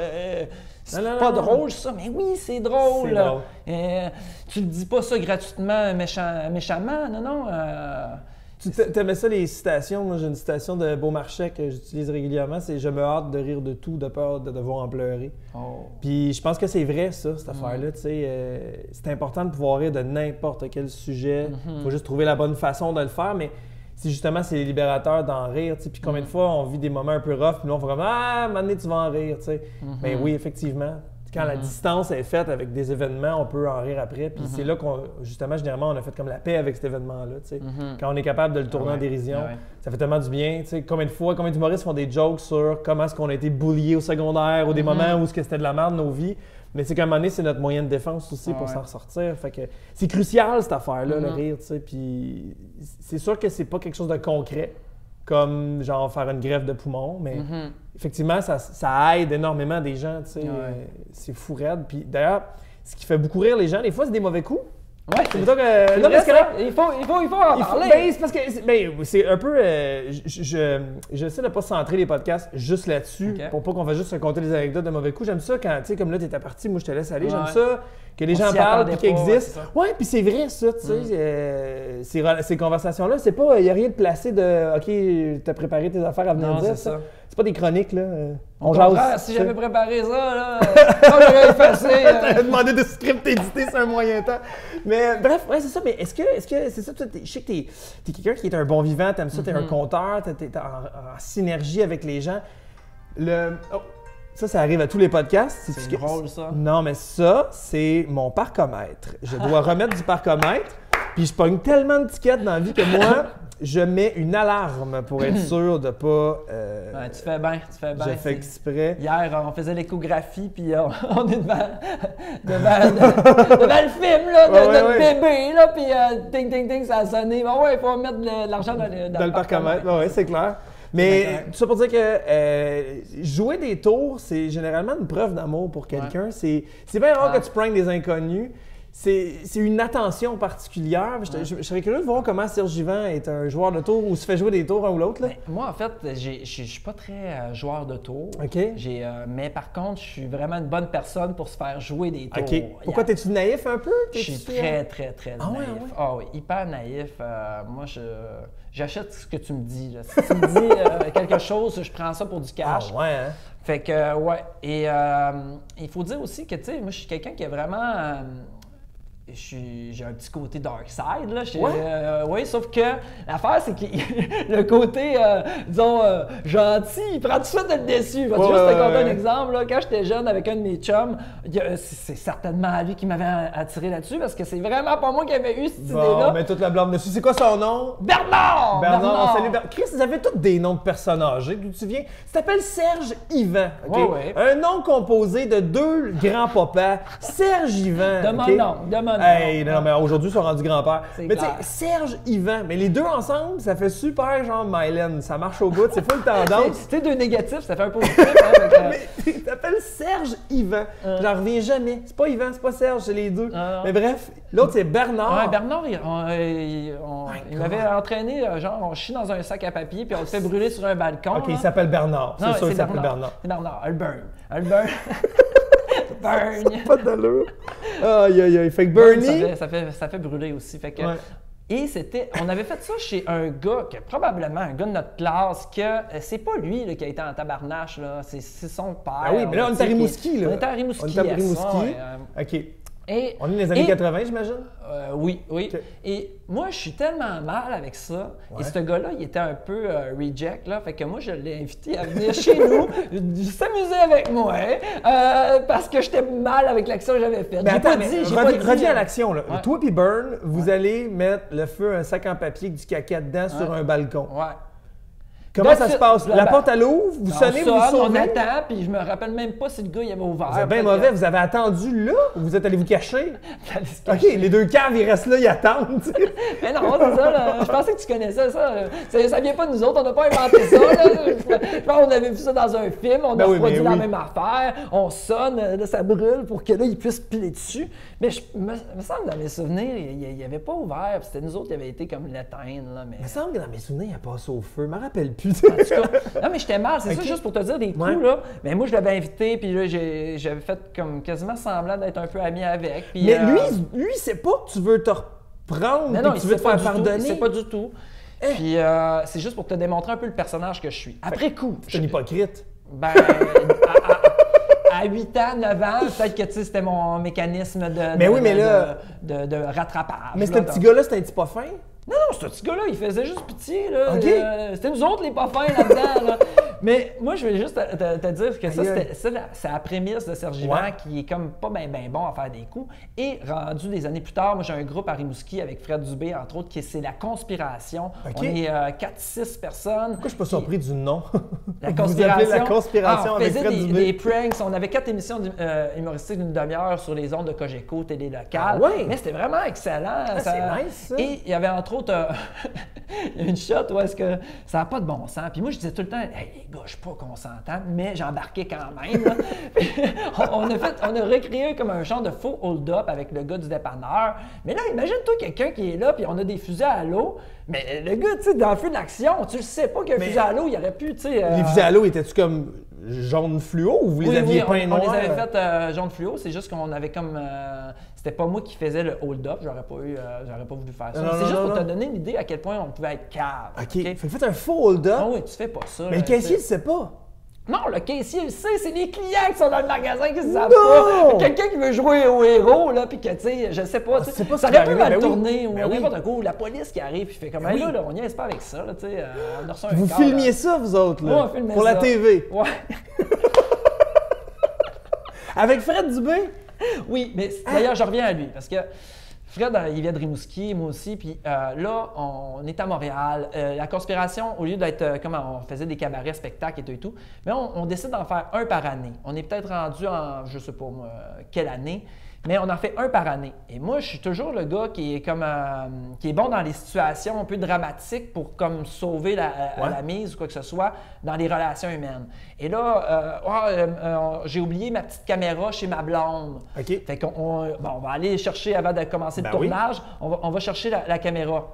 c'est pas drôle ça. Mais oui, c'est drôle. Tu le dis pas ça gratuitement, méchamment. Non. Tu aimais ça, les citations? Moi, j'ai une citation de Beaumarchais que j'utilise régulièrement, c'est « Je me hâte de rire de tout, de peur de devoir en pleurer ». Puis je pense que c'est vrai, ça, cette affaire-là. C'est important de pouvoir rire de n'importe quel sujet. Il faut juste trouver la bonne façon de le faire, mais c'est libérateur d'en rire. Puis combien de fois on vit des moments un peu rough, puis là, on fait comme « Ah, à un moment donné, tu vas en rire ». Ben oui, effectivement. Quand la distance est faite avec des événements, on peut en rire après. Puis c'est là justement, généralement, on a fait comme la paix avec cet événement-là. Quand on est capable de le tourner en dérision, ça fait tellement du bien. Combien d'humoristes font des jokes sur comment est-ce qu'on a été bulliés au secondaire ou des moments où c'était de la merde nos vies. Mais c'est qu'à un moment donné, c'est notre moyen de défense aussi pour s'en ressortir. Fait que c'est crucial, cette affaire-là, le rire. Puis c'est sûr que c'est pas quelque chose de concret, comme genre faire une greffe de poumon, mais effectivement, ça aide énormément des gens, tu sais. C'est fou raide. Puis d'ailleurs, ce qui fait beaucoup rire les gens, des fois, c'est des mauvais coups. Ouais, c'est plutôt que... Non, mais c'est correct. Il faut en parler. C'est parce que c'est un peu... j'essaie de ne pas centrer les podcasts juste là-dessus pour pas qu'on fasse juste raconter des anecdotes de mauvais coups. J'aime ça quand, tu sais, comme là, t'étais parti, moi, je te laisse aller. J'aime ça que les gens parlent et qu'ils existent. Ouais, puis c'est vrai, ça, tu sais. Ces conversations-là, c'est pas... Il n'y a rien de placé de « OK, t'as préparé tes affaires à venir dire ça. » C'est pas des chroniques, là. On jase. Si j'avais préparé ça, là, j'aurais effacé. T'avais demandé de script édité sur un moyen temps. Mais bref, c'est ça. Mais est-ce que c'est ça? Je sais que t'es quelqu'un qui est un bon vivant, t'aimes ça, t'es un conteur, t'es en synergie avec les gens. Ça arrive à tous les podcasts. C'est drôle, ça. Non, mais ça, c'est mon parcomètre. Je dois remettre du parcomètre. Puis je pogne tellement de tickets dans la vie que moi, je mets une alarme pour être sûr de pas. Ouais, tu fais bien, tu fais bien. J'ai fait exprès. Hier, on faisait l'échographie, puis on est devant le film là, de notre bébé, là, puis ting, ting, ting, ça a sonné. Bon, ouais, il faut mettre de l'argent dans le parcomètre. Oui, c'est clair. Mais tout ça pour dire que jouer des tours, c'est généralement une preuve d'amour pour quelqu'un. Ouais. C'est bien rare que tu pranks des inconnus. C'est une attention particulière. Je serais curieux de voir comment Serge Yvan est un joueur de tours ou se fait jouer des tours un ou l'autre. Moi, en fait, je suis pas très joueur de tours. OK. Mais par contre, je suis vraiment une bonne personne pour se faire jouer des tours. OK. Pourquoi, t'es-tu naïf un peu? Je suis très, très, très naïf. Ouais? Ah oui, hyper naïf. Moi, j'achète ce que tu me dis. Là. Si tu me dis quelque chose, je prends ça pour du cash. Ah ouais, hein? Fait que, ouais. Et il faut dire aussi que, tu sais, moi, je suis quelqu'un qui est vraiment... j'ai un petit côté dark side, là. Oui, sauf que l'affaire, c'est que le côté, disons, gentil, il prend tout de suite d'être déçu. Je vais juste te conter un exemple. Là. Quand j'étais jeune avec un de mes chums, c'est certainement lui qui m'avait attiré là-dessus parce que c'est vraiment pas moi qui avais eu cette idée-là. Mais toute la blâme dessus. C'est quoi son nom? Bernard! Salut Bernard. Chris, vous avez tous des noms de personnages. D'où tu viens? Tu t'appelles Serge Yvan. Okay? Ouais. Un nom composé de deux grands-papas. Serge Yvan. De mon nom. Hey, non, mais aujourd'hui, ils sont rendus grands-pères. Mais tu sais, clair. Serge Yvan, mais les deux ensemble, ça fait super genre Mylène. Ça marche au bout, c'est full tendance. Tu sais, deux négatifs, ça fait un positif. Hein, mais tu t'appelles Serge Yvan. J'en reviens jamais. C'est pas Yvan, c'est pas Serge, c'est les deux. Mais bref, l'autre, c'est Bernard. Ouais, Bernard, il m'avait entraîné, genre, on chie dans un sac à papier, puis on le fait brûler sur un balcon. OK, il s'appelle Bernard. C'est sûr qu'il s'appelle Bernard. C'est Bernard. Elle burn. Burn. Pas d'allure. Aïe, aïe, aïe. Fait que Bernie. Ça fait brûler aussi. Fait que, et on avait fait ça chez un gars, probablement un gars de notre classe, que c'est pas lui là, qui a été en tabarnache, là, c'est son père. Ah oui, mais là, on est à Rimouski. On est à Rimouski. OK. Et, on est dans les années 80, j'imagine? Oui. Okay. Et moi, je suis tellement mal avec ça. Et ce gars-là, il était un peu reject, là. Fait que moi, je l'ai invité à venir chez nous, s'amuser avec moi, parce que j'étais mal avec l'action que j'avais faite. Reviens à l'action, là. Ouais. Toi et Burn, vous allez mettre le feu à un sac en papier avec du caca dedans sur un balcon. Ouais. Comment ça se passe? La porte à l'ouvre, vous sonnez, vous sauvez? On attend, puis je me rappelle même pas si le gars il avait ouvert. Vous êtes bien mauvais, vous avez attendu là ou vous êtes allé vous cacher? OK, les deux caves, ils restent là, ils attendent. Mais non, c'est ça, là. Je pensais que tu connaissais ça. Ça vient pas de nous autres, on n'a pas inventé ça. Là. Je pense qu'on avait vu ça dans un film, on a reproduit la même affaire, on sonne, là, ça brûle pour que là, ils puissent piler dessus. Mais me semble dans mes souvenirs, il avait pas ouvert, puis c'était nous autres qui avaient été comme l'éteindre. Mais... Il me semble que dans mes souvenirs, il a passé au feu, je me rappelle plus. En tout cas, non, mais j'étais mal, c'est ça, juste pour te dire des coups, là. Mais moi, je l'avais invité, puis là, j'avais fait comme quasiment semblant d'être un peu ami avec. Puis, mais lui, c'est pas que tu veux te reprendre, non, tu veux te faire pardonner. C'est pas du tout. Puis c'est juste pour te démontrer un peu le personnage que je suis. Après coup. Je suis un hypocrite. Ben, à 8 ans, 9 ans, peut-être que c'était mon mécanisme de rattrapage. Mais ce petit gars-là, c'est un petit pas fin? Non, ce petit gars-là, il faisait juste pitié. Là. Okay. C'était nous autres les pas fins là-dedans. Là. Mais moi, je vais juste te dire que c'est la prémisse de Serge Yvan qui est comme pas bien bon à faire des coups. Et rendu des années plus tard, moi j'ai un groupe à Rimouski avec Fred Dubé, entre autres, qui c'est La Conspiration. Okay. On est 4-6 personnes. Pourquoi je suis pas surpris du nom? La Conspiration. Vous appelez La Conspiration avec Fred Dubé? On faisait des pranks. On avait 4 émissions humoristiques d'une demi-heure sur les ondes de Cogeco, télé locale. Mais c'était vraiment excellent. C'est nice, ça. Et il y avait entre autres une shot où est-ce que ça n'a pas de bon sens. Puis moi, je disais tout le temps, hey, les gars, je suis pas consentant, mais j'embarquais quand même. on a recréé comme un genre de faux hold-up avec le gars du dépanneur. Mais là, imagine-toi quelqu'un qui est là, puis on a des fusils à l'eau. Mais le gars, tu sais, dans le feu de l'action, tu le sais pas qu'un fusil à l'eau, il aurait pu, tu sais. Les fusils à l'eau, étaient-tu comme jaune fluo ou vous les aviez peints noirs? On les avait fait jaune fluo, c'est juste qu'on avait comme. C'était pas moi qui faisais le hold-up, j'aurais pas voulu faire ça. C'est juste pour te donner une idée à quel point on pouvait être cave. OK. Fait que faites un faux hold-up. Ah oui, tu fais pas ça. Mais le caissier, il sait pas. Non, le caissier, il sait, c'est les clients qui sont dans le magasin qui ne savent pas. Quelqu'un qui veut jouer au héros, là, puis que, tu sais, je sais pas, ça aurait pu mal tourner ou n'importe quoi, ou la police qui arrive, puis fait comme, là, on niaise pas avec ça, là, tu sais, on a reçu un Vous filmiez ça, vous autres, là? Ouais, on filmait pour ça. La TV? Ouais. Avec Fred Dubé? Oui, mais d'ailleurs, je reviens à lui, parce que Fred, il vient de Rimouski, moi aussi. Puis là, on est à Montréal. La conspiration, au lieu d'être comme on faisait des cabarets, spectacles et tout, mais on décide d'en faire un par année. On est peut-être rendu en, je sais pas moi, quelle année, mais on en fait un par année. Et moi, je suis toujours le gars qui est comme qui est bon dans les situations un peu dramatiques pour comme sauver la mise ou quoi que ce soit dans les relations humaines. Et là, j'ai oublié ma petite caméra chez ma blonde. OK. Fait qu'on on va aller chercher avant de commencer le tournage. On va chercher la caméra.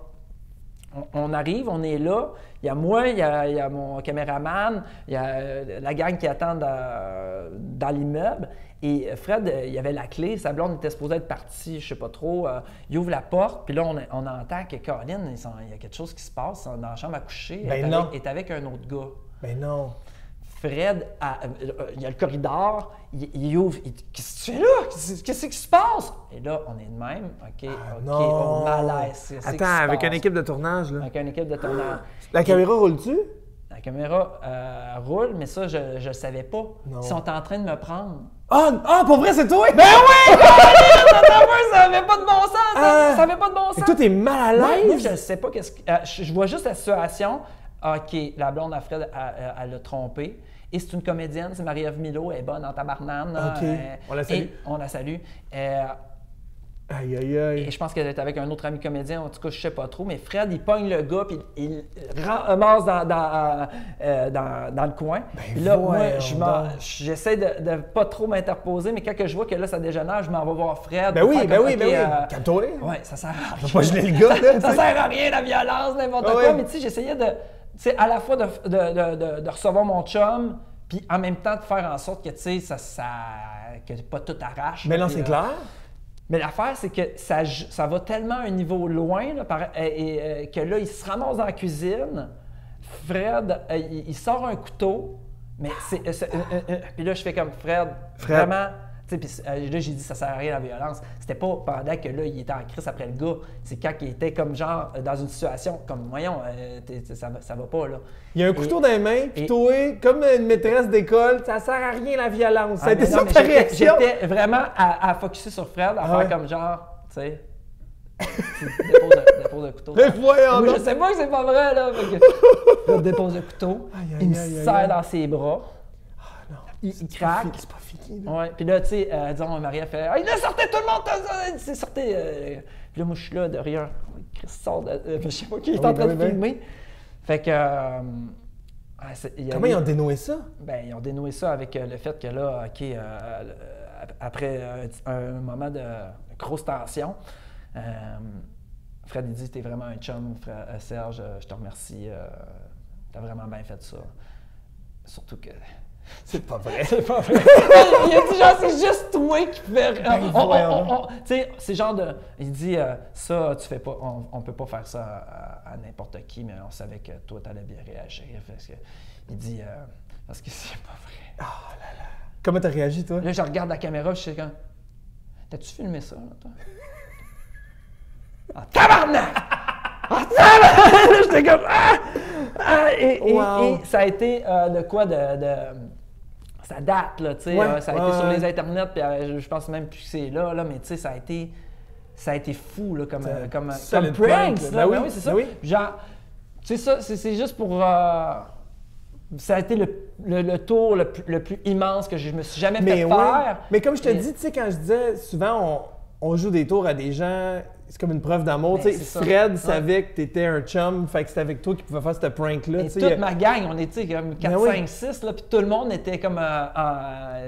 On arrive, on est là. Il y a moi, il y a mon caméraman, il y a la gang qui attend dans l'immeuble. Et Fred, il y avait la clé. Sa blonde était supposée être partie, je sais pas trop. Il ouvre la porte, puis là, on entend que Caroline, il y a quelque chose qui se passe dans la chambre à coucher. Elle est avec un autre gars. Ben non. Fred, il y a le corridor, il ouvre, qu'est-ce que tu fais là? Qu'est-ce qui se passe? Et là, on est de même, OK, non. malaise. Attends, avec une équipe de tournage, là. Avec une équipe de tournage. La caméra roule-tu? La caméra roule, mais ça, je ne savais pas. Non. Ils sont en train de me prendre. Ah, pour vrai, c'est toi? Ben oui! Ça n'avait pas de bon sens! Ça n'avait pas de bon sens! Et toi, t'es mal à l'aise? Moi, je ne sais pas qu'est-ce que... je vois juste la situation. OK, la blonde à Fred, elle l'a trompé. Et c'est une comédienne, c'est Marie-Ève Milo, elle est bonne en tabarnane. OK, on la salue. On la salue. Aïe, aïe, aïe. Et je pense qu'elle est avec un autre ami comédien, en tout cas, je sais pas trop. Mais Fred, il pogne le gars, puis il ramasse dans le coin. Puis là, moi, j'essaie de pas trop m'interposer, mais quand que je vois que là, ça dégénère, je m'en vais voir Fred. Ben oui. Calme-toi. Ouais, ça sert à rien. Faut pas geler le gars, là. Ça sert à rien, la violence, n'importe quoi. Mais tu sais, j'essayais à la fois de recevoir mon chum, puis en même temps de faire en sorte que, tu sais, que pas tout arrache. Mais non, c'est clair. Mais l'affaire, c'est que ça va tellement à un niveau loin là, que là, il se ramasse dans la cuisine. Fred, il sort un couteau, mais puis là, je fais comme Fred. Vraiment. Puis là, j'ai dit ça sert à rien la violence. C'était pas pendant que là, il était en crise après le gars. C'est quand il était comme genre dans une situation comme voyons, ça va pas là. Il y a un couteau dans les mains, puis toi, comme une maîtresse d'école, ça sert à rien la violence. Ça a été ça ta réaction? J'étais vraiment à focusser sur Fred, à faire comme genre, tu sais. dépose le couteau. Mais voyons donc. Je sais pas que c'est pas vrai là. Là, dépose le couteau, il me serre dans ses bras. Il craque. C'est pas fini. Ouais. Puis là, tu sais, disons, Marie a fait « Il a sorti tout le monde! C'est sorti! Puis là, moi, je suis là, derrière. Chris sort de... je sais pas qui est en train de filmer. Fait que... Comment ils ont dénoué ça? Ben, ils ont dénoué ça avec le fait que là, OK, après un moment de grosse tension, Fred, il dit « T'es vraiment un chum, Serge, je te remercie. T'as vraiment bien fait ça. » Surtout que... C'est pas vrai. C'est pas vrai. Il a dit genre, c'est juste toi qui fais. Tu sais, c'est genre de. Il dit, ça, tu fais pas. On peut pas faire ça à n'importe qui, mais on savait que toi, t'allais bien réagir. Il dit, parce que c'est pas vrai. Oh là là. Comment t'as réagi, toi? Là, je regarde la caméra, je sais quand. T'as-tu filmé ça, là, toi? Ah, tabarnak! Ah, tabarnak! J'étais comme. Et ça a été de quoi de ça date, là, tu sais. Ça a été sur les internets, puis je pense même plus que c'est là, mais tu sais, ça a été fou, là, comme pranks, là. Oui, c'est ça. Genre, tu sais, ça, c'est juste pour... ça a été le tour le plus immense que je me suis jamais fait faire. Mais comme je te dis, tu sais, quand je disais, souvent, on joue des tours à des gens... C'est comme une preuve d'amour. Tu sais, Fred savait que t'étais un chum, fait que c'était avec toi qu'il pouvait faire ce prank-là. Toute ma gang, on était comme 4, 5, 6, là, puis tout le monde était comme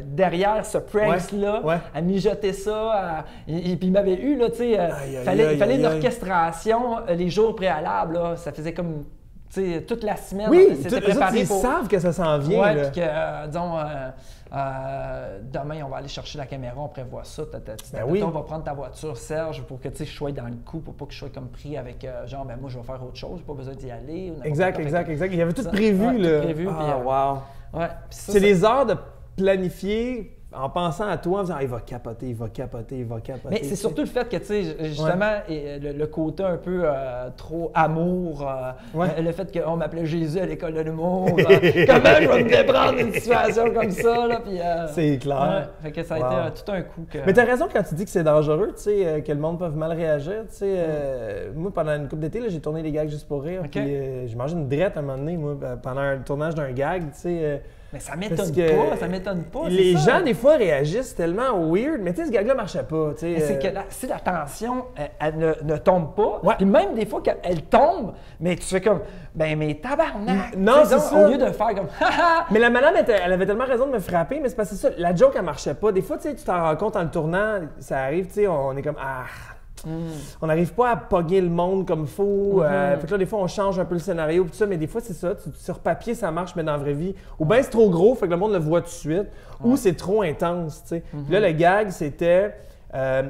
derrière ce prank-là, à mijoter ça. Puis il m'avait eu, là, tu sais, il fallait une orchestration les jours préalables, là. Ça faisait comme, tu sais, toute la semaine. Oui, ils savent que ça s'en vient. Ouais, puis que, disons... demain, on va aller chercher la caméra, on prévoit ça. On va prendre ta voiture, Serge, pour que je sois dans le coup, pour pas que je sois comme pris avec genre, moi, je vais faire autre chose, j'ai pas besoin d'y aller. Exact. Il y avait tout prévu, là. Tout prévu. Wow. Ouais, c'est des heures de planifier en pensant à toi, en disant, il va capoter, il va capoter, il va capoter. Mais c'est surtout le fait que, tu sais, justement, le côté un peu trop amour, le fait qu'on m'appelait Jésus à l'école de l'humour, comment je vais me déprendre d'une situation comme ça, là, puis... c'est clair. Fait que ça a été tout un coup que... Mais t'as raison quand tu dis que c'est dangereux, tu sais, que le monde peut mal réagir, tu sais. Moi, pendant une couple d'été, là, j'ai tourné des gags juste pour rire, puis j'ai mangé une drette à un moment donné, moi, pendant un tournage d'un gag, tu sais... Mais ça m'étonne pas. Les gens, des fois, réagissent tellement weird, mais tu sais, ce gag-là marchait pas. C'est que si la tension, elle ne tombe pas, puis même des fois qu'elle tombe, mais tu fais comme, ben, mais tabarnak! Non, c'est ça. Au lieu de faire comme, Mais la madame, elle avait tellement raison de me frapper, mais c'est parce que c'est ça, la joke, elle marchait pas. Des fois, tu sais, tu t'en rends compte en le tournant, ça arrive, tu sais, on est comme, on n'arrive pas à pogner le monde comme faut. Fait que là, des fois, on change un peu le scénario, tout ça, mais des fois, c'est ça. Sur papier, ça marche, mais dans la vraie vie, ou bien c'est trop gros, fait que le monde le voit tout de suite, ou c'est trop intense, tu sais. Puis là, le gag, c'était.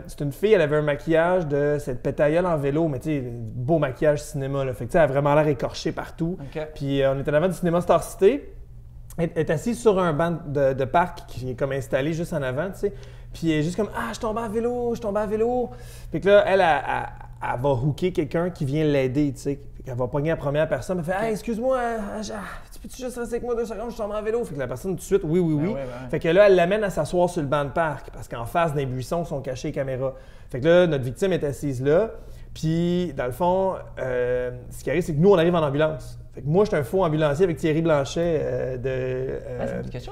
C'est une fille, elle avait un maquillage de cette pétailleule en vélo, mais tu sais, beau maquillage cinéma, là. Fait que tu sais, elle a vraiment l'air écorchée partout. Puis on était en avant du cinéma Star City. Elle est assise sur un banc de parc qui est comme installé juste en avant, tu sais. Puis elle est juste comme « Ah, je tombe à vélo! » Fait que là, elle va hooker quelqu'un qui vient l'aider, tu sais. Elle va pogner la première personne, elle fait « Hey, excuse-moi, tu peux-tu juste rester avec moi 2 secondes, je tombe à vélo? » Fait que la personne, tout de suite, oui. Fait que là, elle l'amène à s'asseoir sur le banc de parc, parce qu'en face des buissons sont cachées les caméras. Fait que là, notre victime est assise là. Puis, dans le fond, ce qui arrive, c'est que nous, on arrive en ambulance. Fait que moi, j'étais un faux ambulancier avec Thierry Blanchet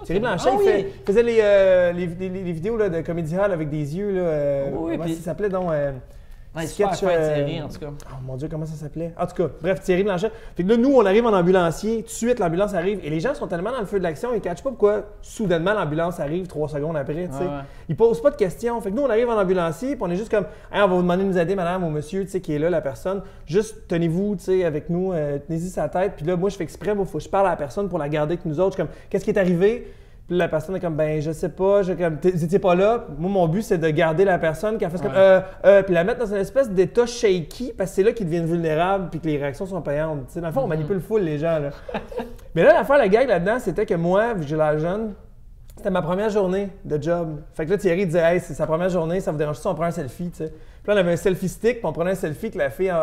Thierry Blanchet, il faisait les vidéos là, de Comedy Hall avec des yeux. Là, comment ça s'appelait donc? Sketch, Thierry, en tout cas. Oh mon Dieu, comment ça s'appelait? En tout cas, bref, Thierry Blanchet. Fait que là, nous, on arrive en ambulancier. Tout de suite, l'ambulance arrive. Et les gens sont tellement dans le feu de l'action, ils ne catchent pas pourquoi soudainement l'ambulance arrive 3 secondes après. Ils posent pas de questions. Fait que nous, on arrive en ambulancier, puis on est juste comme, hey, on va vous demander de nous aider, madame ou monsieur, tu sais, qui est là, la personne. Juste tenez-vous, tu sais, avec nous, tenez-y sa tête. Puis là, moi, je fais exprès, il faut que je parle à la personne pour la garder avec nous autres. Je suis comme, qu'est-ce qui est arrivé? Puis la personne est comme, ben, je sais pas, t'étais pas là. Moi, mon but, c'est de garder la personne, qu'elle fasse comme, puis la mettre dans une espèce d'état shaky, parce que c'est là qu'ils deviennent vulnérables, puis que les réactions sont payantes. T'sais, dans le fond, on manipule full les gens, là. Mais là, l'affaire, la gag là-dedans, c'était que moi, vu que j'ai l'air jeune, c'était ma première journée de job. Fait que là, Thierry disait, hey, c'est sa première journée, ça vous dérange si on prend un selfie, tu sais. Puis là, on avait un selfie stick, puis on prenait un selfie avec la fille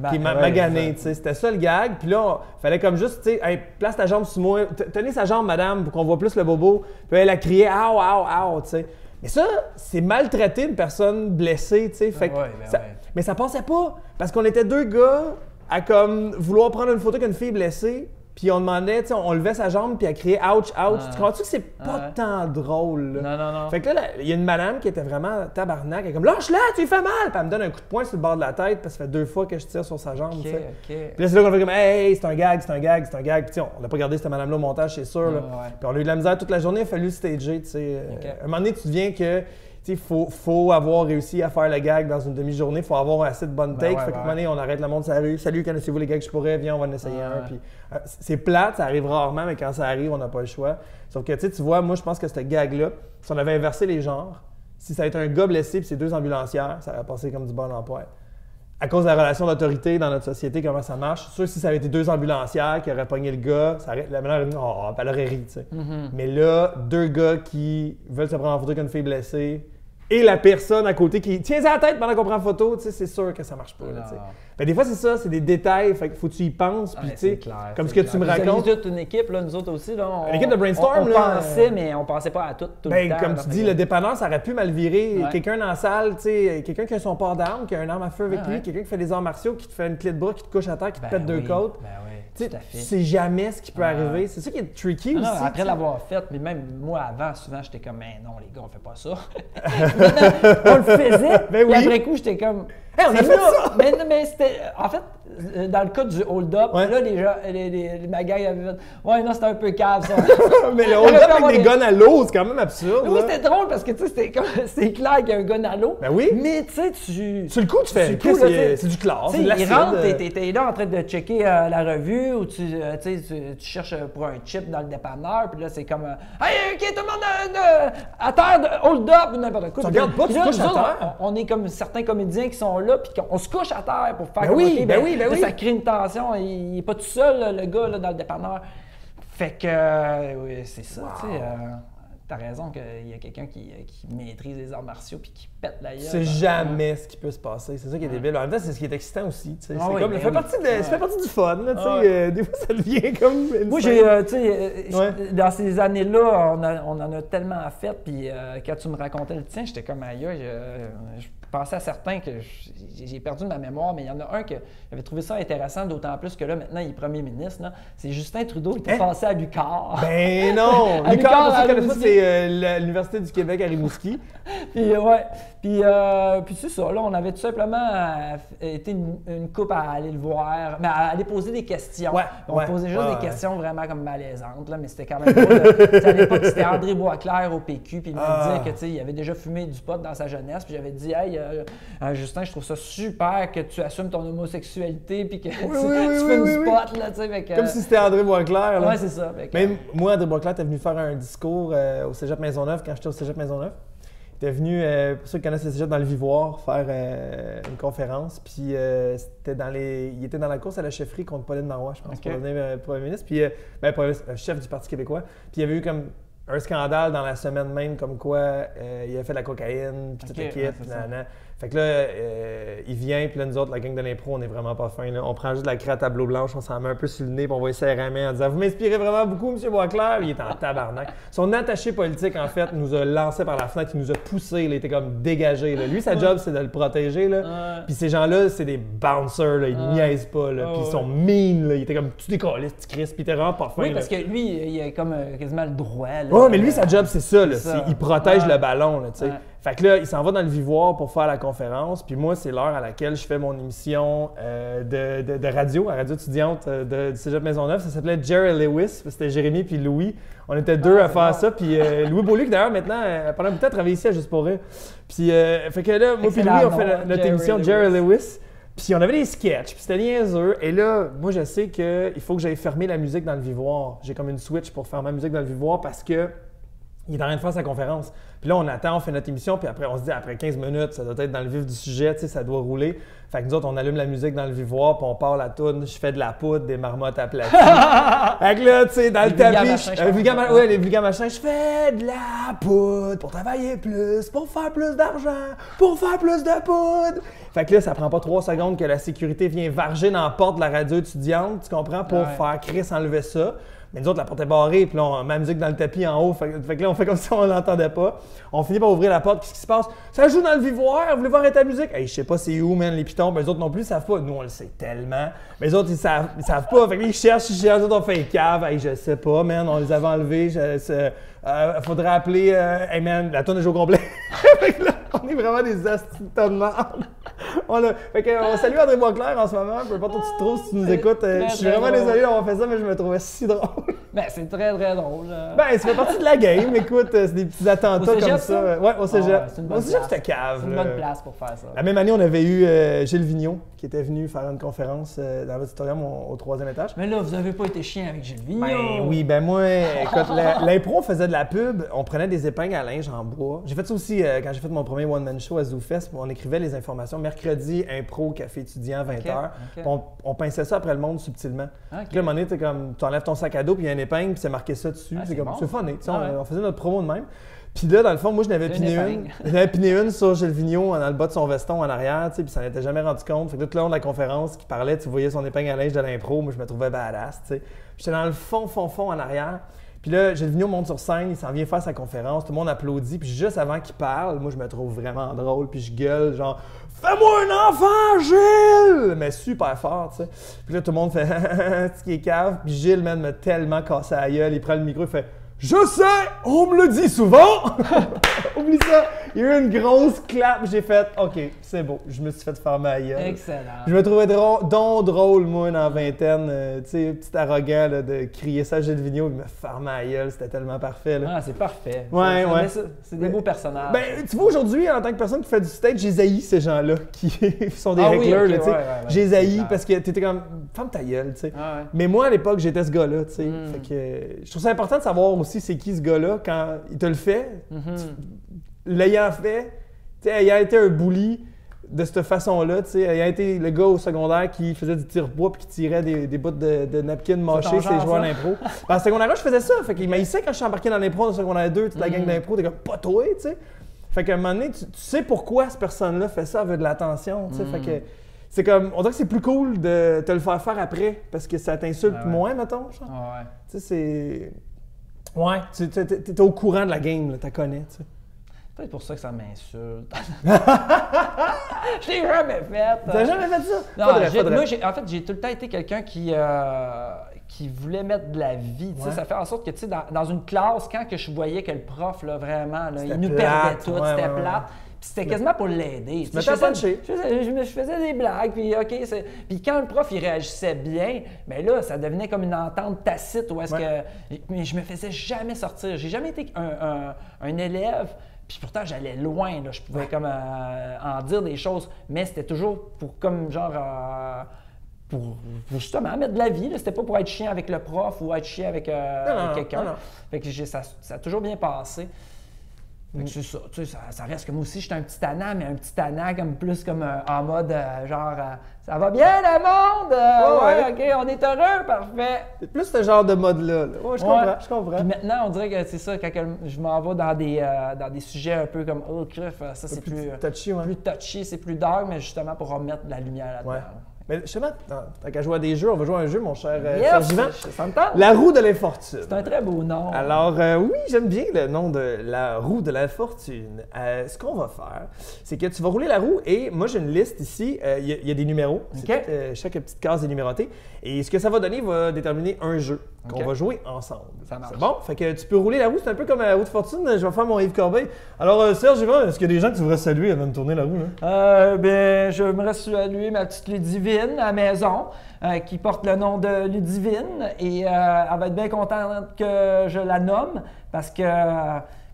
qui est maganée, tu sais. C'était ça le gag. Puis là, il fallait comme juste, tu sais, hey, place ta jambe sous moi. Tenez sa jambe, madame, pour qu'on voit plus le bobo. Puis elle a crié, « tu sais. Mais ça, c'est maltraiter une personne blessée, tu sais. Fait que mais ça passait pas. Parce qu'on était 2 gars à comme vouloir prendre une photo avec une fille blessée. Puis on demandait, tu sais, on levait sa jambe, puis elle criait ouch, ouch. Tu comprends-tu que c'est pas tant drôle, là? Non. Fait que là, il y a une madame qui était vraiment tabarnak. Elle est comme, lâche-la, tu lui fais mal! Puis elle me donne un coup de poing sur le bord de la tête, parce que ça fait 2 fois que je tire sur sa jambe, tu sais. Puis là, c'est là qu'on fait comme, hey, c'est un gag. Puis tu sais, on n'a pas gardé cette madame-là au montage, c'est sûr, là. Puis on a eu de la misère toute la journée, il a fallu stager, tu sais. À un moment donné, tu deviens que. Il faut avoir réussi à faire le gag dans une demi-journée, il faut avoir assez de bonnes takes. Fait qu'à un moment donné, on arrête le monde sur la rue. Salut, connaissez-vous les gags que je pourrais? Viens, on va en essayer un. Puis, c'est plate, ça arrive rarement, mais quand ça arrive, on n'a pas le choix. Sauf que tu vois, moi, je pense que ce gag-là, si on avait inversé les genres, si ça avait été un gars blessé puis c'est 2 ambulancières, ça aurait passé comme du bon emploi. À cause de la relation d'autorité dans notre société, comment ça marche, je suis sûr que si ça avait été 2 ambulancières qui auraient pogné le gars, la mère elle aurait ri, tu sais. Mais là, 2 gars qui veulent se prendre en photo avec une fille blessée, et la personne à côté qui tient à la tête pendant qu'on prend photo, tu sais, c'est sûr que ça marche pas. Là, ben, des fois, c'est ça, c'est des détails, fait qu'il faut que tu y penses. Puis, tu sais, comme ce que tu me racontes. Vous avez toute une équipe, là, nous autres aussi. Là, l'équipe de Brainstorm, on pensait, mais on pensait pas à tout le temps. Comme tu dis, le dépanneur, ça aurait pu mal virer. Quelqu'un dans la salle, tu sais, quelqu'un qui a son port d'armes, qui a une arme à feu avec lui, quelqu'un qui fait des arts martiaux, qui te fait une clé de bras, qui te couche à terre, qui te pète 2 côtes. Tu sais jamais ce qui peut arriver. C'est ça qui est tricky aussi. Après l'avoir fait, mais même moi avant, souvent, j'étais comme, mais non, les gars, on fait pas ça. On le faisait. Et après coup, j'étais comme, hey, on a fait ça! Mais c'était, en fait, dans le cas du hold-up, là, les gens, ma gang avait fait, ouais, non, c'était un peu cave, ça. Mais le hold-up avec des guns à l'eau, c'est quand même absurde. Oui, c'était drôle parce que, tu sais, c'est clair qu'il y a un gun à l'eau. Ben oui. Mais, tu sais, sur le coup, tu fais, c'est du classe. Il rentre, t'es là en train de checker la revue ou tu cherches pour un chip dans le dépanneur, puis là, c'est comme, hey, OK, tout le monde à terre, hold-up, n'importe quoi. Tu regardes pas, tu te couches à terre. On est comme certains comédiens qui sont là, puis on se couche à terre pour faire ça crée une tension. Il n'est pas tout seul, le gars, là, dans le dépanneur. Fait que, oui, c'est ça, tu sais. t'as raison qu'il y a quelqu'un qui maîtrise les arts martiaux puis qui pète la gueule. C'est jamais ce qui peut se passer. C'est ça qui est débile. En même temps, c'est ce qui est excitant aussi. Tu sais. Ah C'est oui, comme, ben ça fait oui. ça fait partie du fun. Là, tu sais. Ouais. Des fois, ça devient comme. Moi, dans ces années-là, on en a tellement fait. Puis quand tu me racontais le tien, j'étais comme ailleurs. Je pensais à certains que j'ai perdu ma mémoire, mais il y en a un qui avait trouvé ça intéressant, d'autant plus que là, maintenant, il est premier ministre. Là. C'est Justin Trudeau, il était passé à l'UQAR. Ben non! À L'UQAR, pour à ceux qui connaissent pas, Rimouski. c'est l'Université du Québec à Rimouski. Puis, ouais. Puis c'est ça, là, on avait tout simplement été une couple à aller le voir, mais à aller poser des questions. Ouais, On posait juste ouais. des questions vraiment comme malaisantes, là, mais c'était quand même drôle. Tu sais, à l'époque, c'était André Boisclair au PQ, puis il me disait que, tu sais, il avait déjà fumé du pot dans sa jeunesse, puis j'avais dit, hey, Justin, je trouve ça super que tu assumes ton homosexualité, puis que tu fumes du pot, là, tu sais. Fait que, Comme si c'était André Boisclair. Là. Ouais, c'est ça. Fait que, Même moi, André Boisclair, t'es venu faire un discours au Cégep Maisonneuve quand j'étais au Cégep Maisonneuve. T'es venu, pour ceux qui connaissent le Cégep, dans le Vivoir, faire une conférence. Puis il était dans la course à la chefferie contre Pauline Marois, je pense, Ok. pour devenir premier ministre. Puis, chef du Parti québécois. Puis il y avait eu comme un scandale dans la semaine même, comme quoi il a fait de la cocaïne, puis toute Ok, l'équipe, ouais, puis c'est ça. nanana. Fait que là, il vient, puis là, nous autres, la gang de l'impro, on est vraiment pas fins. Là. On prend juste de la craie à tableau blanche, on s'en met un peu sur le nez, puis on va essayer la main en disant « Vous m'inspirez vraiment beaucoup, M. Boisclair. » Il est en tabarnak. Son attaché politique, en fait, nous a lancé par la fenêtre, il nous a poussé, il était comme dégagé. Là. Lui, sa job, c'est de le protéger. Là. Ouais. Puis ces gens-là, c'est des bouncers, là. Ils niaisent pas. Là. Puis ils sont mean, là. Il était comme « Tu décolles, tu crisses. » Puis il était vraiment pas fin. oui, là. parce que lui, il a comme quasiment le droit. Là, Ouais, mais lui, sa job, c'est ça. Là. C'est ça. Il protège Ouais. le ballon. Là, tu sais. Ouais. Fait que là, il s'en va dans le Vivoir pour faire la conférence. Puis moi, c'est l'heure à laquelle je fais mon émission de radio, à Radio étudiante du Cégep Maisonneuve. Ça s'appelait Jerry Lewis. C'était Jérémy puis Louis. On était deux à faire ça. Puis Louis Beaulieu, d'ailleurs, maintenant, pendant un bout de temps, travaille ici à Juste pour rire. Puis, fait que là, moi puis Louis, on fait notre Jerry émission Lewis. Jerry Lewis. Puis on avait des sketchs, puis c'était niaiseux. Et là, moi, je sais qu'il faut que j'aille fermer la musique dans le Vivoir. J'ai comme une switch pour faire ma musique dans le Vivoir parce que il est en train de faire sa conférence. Puis là, on attend, on fait notre émission, puis après, on se dit, après 15 minutes, ça doit être dans le vif du sujet, tu sais, ça doit rouler. Fait que nous autres, on allume la musique dans le Vivoir, puis on part la toune, je fais de la poudre, des marmottes aplaties. Fait que là, tu sais, dans le tapis, les vulgaires machins, je fais de la poudre pour travailler plus, pour faire plus d'argent, pour faire plus de poudre. Fait que là, ça prend pas 3 secondes que la sécurité vient varger dans la porte de la radio étudiante, tu comprends, pour faire Chris enlever ça. Mais nous autres, la porte est barrée, puis là, on met la musique dans le tapis en haut. Fait que là, on fait comme si on l'entendait pas. On finit par ouvrir la porte. Qu'est-ce qui se passe? Ça joue dans le Vivoir. Vous voulez voir arrêter la musique? Hey, je sais pas c'est où, man, les pitons. Ben, les autres non plus, ils savent pas. Nous, on le sait tellement. Mais les autres, ils savent pas. Fait que là, ils cherchent. Les autres, on fait une cave. Hey, je sais pas, man. On les avait enlevés. Faudrait appeler. Hey, man, la tourne est au complet. Fait que là, on est vraiment des astis de merde. Fait que, on salue André Boisclair en ce moment. Peu importe où tu te trouves, si tu nous écoutes. Je suis vraiment désolé d'avoir fait ça, mais je me trouvais si drôle. Ben, c'est très, très drôle. Ben, ça fait partie de la game. Écoute, c'est des petits attentats Au cégep, comme ça. Ouais, au Cégep. c'est une Au bonne Cégep, place. c'était cave. C'est une là. bonne place pour faire ça. La même année, on avait eu Gilles Vigneault qui était venu faire une conférence dans l'auditorium au 3e étage. Mais là, vous avez pas été chien avec Gilles Vigneault. Ben oui, ben moi, écoute, l'impro, on faisait de la pub, on prenait des épingles à linge en bois. J'ai fait ça aussi quand j'ai fait mon premier one-man show à ZooFest. On écrivait les informations. Mercredi, impro, café étudiant, 20h. ok. On pinçait ça après le monde subtilement. Ok. Puis là, à un moment donné, t'es comme, tu enlèves ton sac à dos, puis il y a une épingle, puis c'est marqué ça dessus. Ah, c'est c'est comme, bon. c'est funny. Tu sais, Ah ouais. on faisait notre promo de même. Puis là, dans le fond, moi, je n'avais Une piné une. épingle. J'avais piné une sur Gilles Vigneault dans le bas de son veston en arrière, tu sais, puis ça n'était jamais rendu compte. Fait que tout le long de la conférence, qui parlait, tu voyais son épingle à linge de l'impro. Moi, je me trouvais badass, tu sais. J'étais dans le fond en arrière. Puis là, Gilles Vigneault monte sur scène, il s'en vient faire sa conférence, tout le monde applaudit. Puis juste avant qu'il parle, moi, je me trouve vraiment drôle, puis je gueule, genre « Fais-moi un enfant, Gilles! » Mais super fort, tu sais. Puis là, tout le monde fait « Ce qui est cave. » Puis Gilles, man, m'a tellement cassé la gueule, il prend le micro, il fait « Je sais, on me le dit souvent! » Oublie ça! Il y a eu une grosse clap, j'ai fait « OK, c'est beau. » Je me suis fait faire ma gueule. Excellent. Je me trouvais drôle, moi, dans la vingtaine, tu sais, petit arrogant, là, de crier ça à Gilles Vigneault et me faire ma gueule, c'était tellement parfait, là. Ah, c'est parfait. Ouais, ouais. C'est des beaux personnages. Ben, tu vois, aujourd'hui, en tant que personne qui fait du stage, j'ai haï ces gens-là, qui sont des hecklers, ok, là, tu sais. ouais, J'ai c'est haï clair. parce que t'étais comme, ferme ta gueule, tu sais. Ah ouais. Mais moi, à l'époque, j'étais ce gars-là, tu sais. Fait que je trouve ça important de savoir aussi c'est qui ce gars-là quand il te le fait, l'ayant fait, tu sais, ayant été un bully, de cette façon-là, tu sais, ayant été le gars au secondaire qui faisait du tire-bois puis qui tirait des bouts de napkin mâchés sur les joueurs d'impro. En secondaire 1, je faisais ça. Fait qu'il m'haïssait quand je suis embarqué dans l'impro en secondaire 2, toute la gang d'impro, t'es comme pas toi, tu sais. Fait qu'à un moment donné, tu sais pourquoi cette personne-là fait ça, elle veut de l'attention, tu sais. Fait que c'est comme, on dirait que c'est plus cool de te le faire faire après parce que ça t'insulte moins, mettons. Genre. Ouais. Tu sais, c'est. Ouais, t'es au courant de la game, t'as connais, tu sais. Peut-être pour ça que ça m'insulte. Je l'ai jamais fait. T'as jamais fait ça? Non, Faudrait. moi, en fait, j'ai tout le temps été quelqu'un qui voulait mettre de la vie. Tu sais, ça fait en sorte que, tu sais, dans une classe, quand que je voyais que le prof, là, vraiment, là, il nous perdait tout, c'était plate. Puis c'était quasiment pour l'aider. Tu me je faisais des blagues, puis OK. Puis quand le prof, il réagissait bien, bien là, ça devenait comme une entente tacite où est-ce que... Mais je me faisais jamais sortir. J'ai jamais été un élève, puis pourtant, j'allais loin. Là. Je pouvais comme en dire des choses, mais c'était toujours pour comme genre... Pour justement mettre de la vie. C'était pas pour être chiant avec le prof ou être chiant avec quelqu'un. Fait que ça a toujours bien passé. C'est ça, tu sais, ça reste que moi aussi, j'étais un petit tannant, mais un petit tannant comme plus comme en mode genre ça va bien le monde? Ouais, ok, on est heureux, parfait. C'est plus ce genre de mode-là. Là. Ouais, je comprends. Puis maintenant, on dirait que c'est ça, quand je m'en vais dans des sujets un peu comme oh, crif, ça c'est plus touchy, plus touchy, c'est plus dark, mais justement pour remettre de la lumière là-dedans. Ouais. Mais justement, tant qu'à jouer à des jeux, on va jouer à un jeu, mon cher Serge Yvan. Ça me tente. La roue de l'infortune. C'est un très beau nom. Alors, oui, j'aime bien le nom de la roue de l'infortune. Ce qu'on va faire, c'est que tu vas rouler la roue et moi, j'ai une liste ici. Il y a des numéros. Okay. Chaque petite case est numérotée. Et ce que ça va donner va déterminer un jeu qu'on va jouer ensemble. Ça marche. C'est bon? Fait que tu peux rouler la roue. C'est un peu comme la roue de fortune. Je vais faire mon Yves Corbeil. Alors, Serge, Yvan, est-ce qu'il y a des gens que tu voudrais saluer avant de tourner la roue? Là? Ben, j'aimerais saluer ma petite Ludivine à la maison, qui porte le nom de Ludivine. Et elle va être bien contente que je la nomme parce que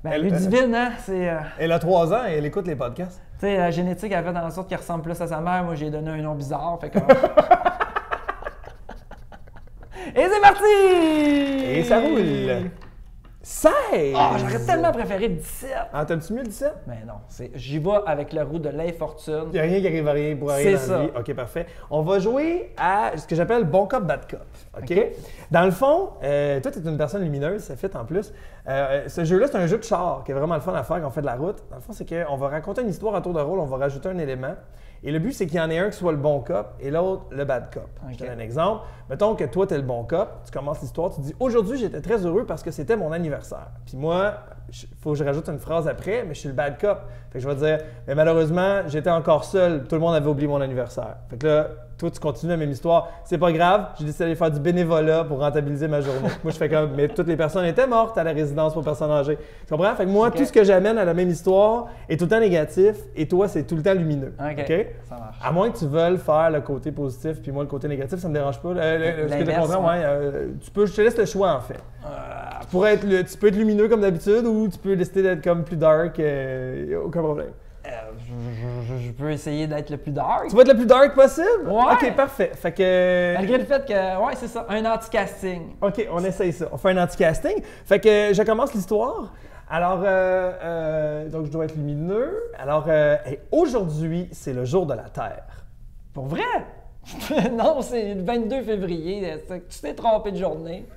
Ludivine, hein, c'est... Elle a 3 ans et elle écoute les podcasts. Tu sais, la génétique a fait en sorte qu'elle ressemble plus à sa mère. Moi, j'ai donné un nom bizarre. Fait que... Et c'est parti! Et ça roule! 16! Ah, j'aurais tellement préféré le 17! Ah, t'aimes-tu mieux le 17? Mais non, j'y vais avec la roue de l'infortune. Il n'y a rien qui arrive à rien pour rien dans la vie. OK, parfait. On va jouer à ce que j'appelle bon cop, bad cop. OK? Dans le fond, toi, tu es une personne lumineuse, ça fait en plus. Ce jeu-là, c'est un jeu de char qui est vraiment le fun à faire quand on fait de la route. Dans le fond, c'est qu'on va raconter une histoire à tour de rôle, on va rajouter un élément. Et le but, c'est qu'il y en ait un qui soit le bon cop et l'autre le bad cop. Je te donne un exemple. Mettons que toi, tu es le bon cop, tu commences l'histoire, tu dis « Aujourd'hui, j'étais très heureux parce que c'était mon anniversaire. » Puis moi, il faut que je rajoute une phrase après, mais je suis le bad cop. Fait que je vais dire « Mais malheureusement, j'étais encore seul, tout le monde avait oublié mon anniversaire. » Fait que là, toi, tu continues la même histoire. C'est pas grave, j'ai décidé d'aller faire du bénévolat pour rentabiliser ma journée. Moi, je fais comme, mais toutes les personnes étaient mortes à la résidence pour personnes âgées. Tu comprends? Fait que moi, tout ce que j'amène à la même histoire est tout le temps négatif et toi, c'est tout le temps lumineux. OK? Ça marche. À moins que tu veuilles faire le côté positif puis moi, le côté négatif, ça me dérange pas. Ce que tu comprends, je te laisse le choix, en fait. Tu peux être lumineux comme d'habitude ou tu peux décider d'être comme plus dark, aucun problème. Je peux essayer d'être le plus dark. Tu vas être le plus dark possible? Ouais. OK, parfait. Fait que... Malgré le fait que, ouais, c'est ça, un anti-casting. OK, on essaye ça. On fait un anti-casting. Fait que je commence l'histoire. Alors, donc je dois être lumineux. Alors, aujourd'hui, c'est le jour de la Terre. Pour vrai? Non, c'est le 22 février. Tu t'es trompé de journée.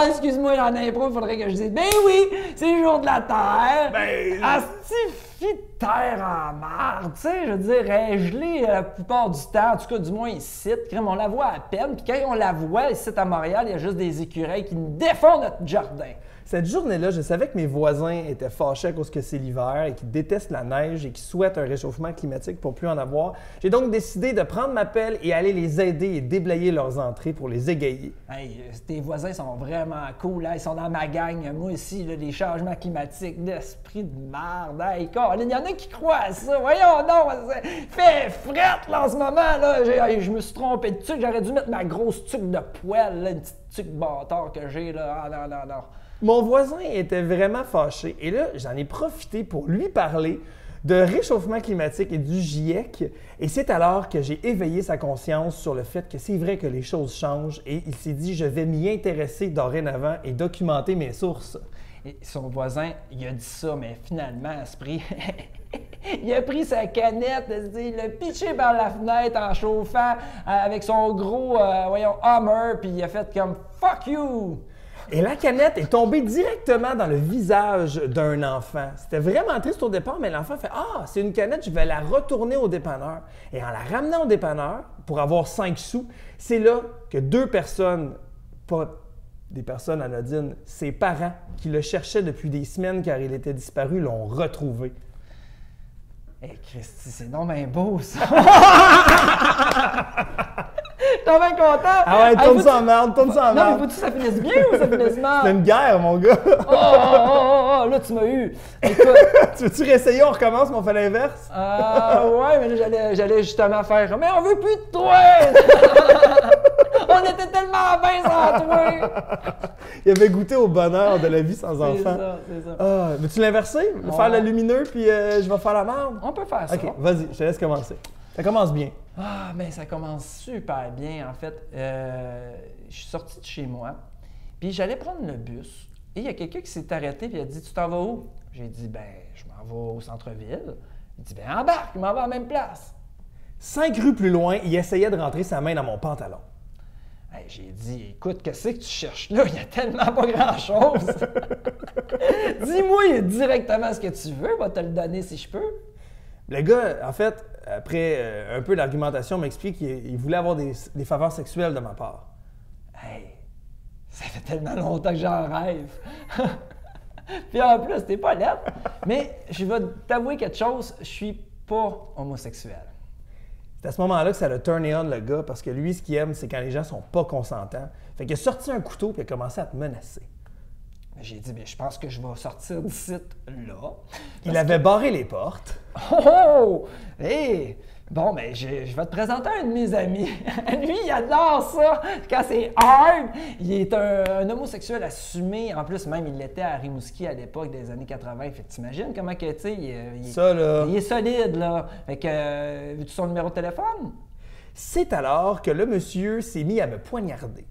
Excuse-moi, en impro, il faudrait que je dise « Ben oui, c'est le jour de la Terre! Ben... Astifie de terre en marde! » Tu sais, je veux dire, elle est gelée la plupart du temps, en tout cas, du moins ici. On la voit à peine. Puis quand on la voit ici à Montréal, il y a juste des écureuils qui nous défendent notre jardin. Cette journée-là, je savais que mes voisins étaient fâchés à cause que c'est l'hiver et qu'ils détestent la neige et qu'ils souhaitent un réchauffement climatique pour plus en avoir. J'ai donc décidé de prendre ma pelle et aller les aider et déblayer leurs entrées pour les égayer. Hey, tes voisins sont vraiment cool, là. Ils sont dans ma gang. Moi aussi, là, des changements climatiques, l'esprit de merde. Hey, il y en a qui croient à ça. Voyons donc, fait frette là, en ce moment. Là. Je me suis trompé de tuque. J'aurais dû mettre ma grosse tuque de poêle, là, une petite tuque bâtard que j'ai. Là. Ah, non. Mon voisin était vraiment fâché et là, j'en ai profité pour lui parler de réchauffement climatique et du GIEC. Et c'est alors que j'ai éveillé sa conscience sur le fait que c'est vrai que les choses changent et il s'est dit « Je vais m'y intéresser dorénavant et documenter mes sources ». Et son voisin, il a dit ça, mais finalement, à ce prix, il a pris sa canette, il l'a pitché par la fenêtre en chauffant avec son gros, Hummer, puis il a fait comme « fuck you ». Et la canette est tombée directement dans le visage d'un enfant. C'était vraiment triste au départ, mais l'enfant fait « Ah, c'est une canette, je vais la retourner au dépanneur. » Et en la ramenant au dépanneur, pour avoir 5 sous, c'est là que 2 personnes, pas des personnes anodines, ses parents, qui le cherchaient depuis des semaines car il était disparu, l'ont retrouvé. Hey Christy, c'est donc bien beau, ça! Je suis bien content! Ah ouais, tourne ça en merde, tourne ça en merde! Non, mais faut-tu que ça finisse bien ou ça finisse mal? C'est une guerre, mon gars! Là, tu m'as eu! Écoute! Tu veux-tu réessayer, on recommence, mais on fait l'inverse? Ouais, mais là, j'allais justement faire « Mais on veut plus de toi! » On était tellement bien sans toi! Il avait goûté au bonheur de la vie sans enfant. C'est ça. Ah, veux-tu l'inverser? Faire le lumineux, puis je vais faire la merde? On peut faire ça. OK, vas-y, je te laisse commencer. Ça commence bien. Ah, mais ça commence super bien, en fait. Je suis sorti de chez moi, puis j'allais prendre le bus, et il y a quelqu'un qui s'est arrêté, puis il a dit « Tu t'en vas où? » J'ai dit « Ben, je m'en vais au centre-ville. » Il dit « Ben, embarque, je m'en vais à la même place. » 5 rues plus loin, il essayait de rentrer sa main dans mon pantalon. Hey, j'ai dit, écoute, qu'est-ce que tu cherches là? Il n'y a tellement pas grand-chose. Dis-moi directement ce que tu veux, je vais te le donner si je peux. Le gars, en fait, après un peu d'argumentation, m'explique qu'il voulait avoir des faveurs sexuelles de ma part. Hey, ça fait tellement longtemps que j'en rêve. Puis en plus, t'es pas lettre. Mais je vais t'avouer quelque chose, je suis pas homosexuel. C'est à ce moment-là que ça l'a turné on le gars, parce que lui, ce qu'il aime, c'est quand les gens sont pas consentants. Fait qu'il a sorti un couteau et il a commencé à te menacer. J'ai dit, je pense que je vais sortir d'ici là. Il avait barré les portes. Oh! Hey! Bon, mais je vais te présenter un de mes amis. Lui, il adore ça. Quand c'est hard, il est un homosexuel assumé. En plus, même, il l'était à Rimouski à l'époque des années 80. Fait que t'imagines comment que, tu sais, il est solide, là. Fait que, veux-tu son numéro de téléphone? C'est alors que le monsieur s'est mis à me poignarder.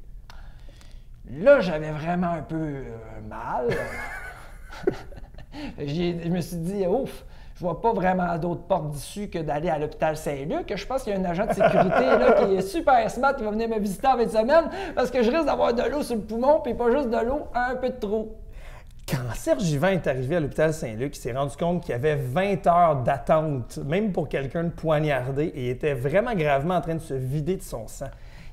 Là, j'avais vraiment un peu mal. Je me suis dit, ouf! Je vois pas vraiment d'autres portes d'issue que d'aller à l'hôpital Saint-Luc. Je pense qu'il y a un agent de sécurité là, qui est super smart qui va venir me visiter en fin de semaine parce que je risque d'avoir de l'eau sur le poumon, puis pas juste de l'eau, un peu de trop. Quand Serge Juvin est arrivé à l'hôpital Saint-Luc, il s'est rendu compte qu'il y avait 20 heures d'attente, même pour quelqu'un de poignardé, et il était vraiment gravement en train de se vider de son sang.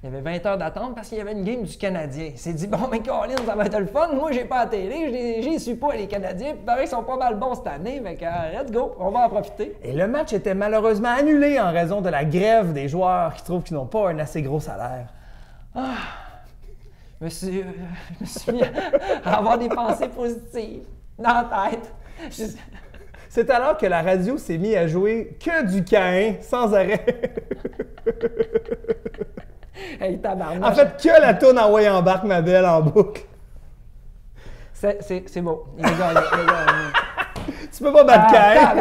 Il y avait 20 heures d'attente parce qu'il y avait une game du Canadien. Il s'est dit, bon, mais Colin, ça va être le fun. Moi, j'ai pas la télé, j'y suis pas les Canadiens. Puis pareil, ils sont pas mal bons cette année. Fait que, let's go, on va en profiter. Et le match était malheureusement annulé en raison de la grève des joueurs qui trouvent qu'ils n'ont pas un assez gros salaire. Ah, je me suis mis à avoir des pensées positives dans la tête. C'est alors que la radio s'est mise à jouer que du Caïn sans arrêt. Hey, tabarnak. En fait, que la toune Envoie embarque ma belle en boucle. C'est beau. Il est gagné. Tu peux pas battre Caïn.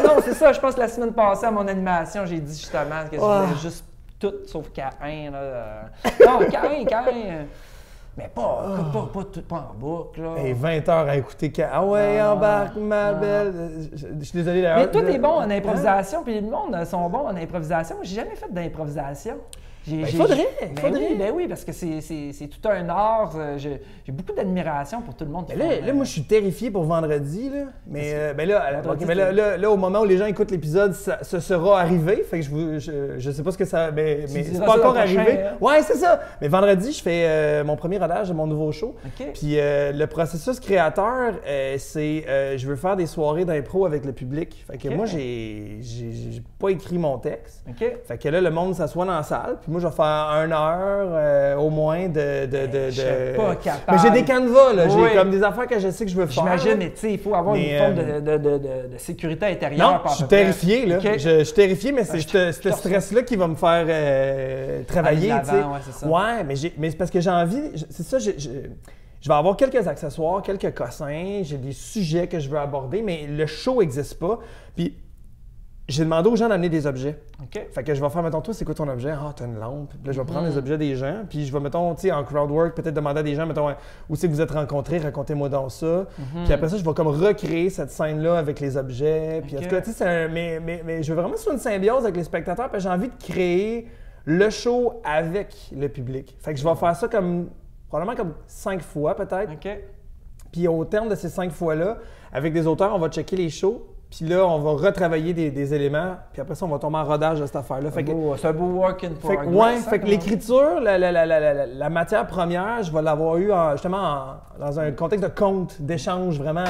Non, c'est ça. Je pense que la semaine passée, à mon animation, j'ai dit justement que je voulais juste tout sauf Caïn. Non, Caïn. Mais pas en boucle. Là. Et 20 heures à écouter Caïn. Ah ouais, embarque ma belle. Je suis désolé d'ailleurs. Mais toi, t'es bon en improvisation, puis le monde sont bons en improvisation. J'ai jamais fait d'improvisation. Il faudrait. Ben oui, parce que c'est tout un art. J'ai beaucoup d'admiration pour tout le monde. Là, moi, je suis terrifié pour vendredi. Là. Mais là, au moment où les gens écoutent l'épisode, ça sera arrivé. Fait que je sais pas ce que ça... Mais c'est pas encore arrivé. Hein? Ouais, c'est ça. Mais vendredi, je fais mon premier rodage de mon nouveau show. Okay. Puis le processus créateur, c'est... je veux faire des soirées d'impro avec le public. Fait que moi, j'ai pas écrit mon texte. Okay. Fait que là, le monde s'assoit dans la salle. Puis moi, je vais faire 1 heure au moins de... Je suis pas capable. Mais j'ai des canevas, là. Oui. J'ai comme des affaires que je sais que je veux faire. J'imagine, mais tu sais, il faut avoir une forme de sécurité intérieure. Non, je suis terrifié, là. Okay. Je suis terrifié, mais c'est ce stress-là qui va me faire travailler, tu sais. Ouais, c'est ça. Ouais, mais c'est parce que j'ai envie... C'est ça, je vais avoir quelques accessoires, quelques cossins, j'ai des sujets que je veux aborder, mais le show n'existe pas. Puis j'ai demandé aux gens d'amener des objets. OK. Fait que je vais faire, mettons, toi, c'est quoi ton objet? Ah, t'as une lampe. Puis là, je vais prendre les objets des gens. Puis je vais, mettons, tu sais, en crowdwork, peut-être demander à des gens, mettons, où c'est que vous êtes rencontrés, racontez-moi donc ça. Puis après ça, je vais comme recréer cette scène-là avec les objets. Puis en tout cas, tu sais, mais je veux vraiment sur une symbiose avec les spectateurs. Puis j'ai envie de créer le show avec le public. Fait que je vais faire ça probablement comme 5 fois, peut-être. OK. Puis au terme de ces 5 fois-là, avec des auteurs, on va checker les shows. Puis là, on va retravailler des éléments. Puis après ça, on va tomber en rodage de cette affaire-là. C'est un beau work in progress. Fait que l'écriture, la matière première, je vais l'avoir eu dans un contexte de conte, d'échange vraiment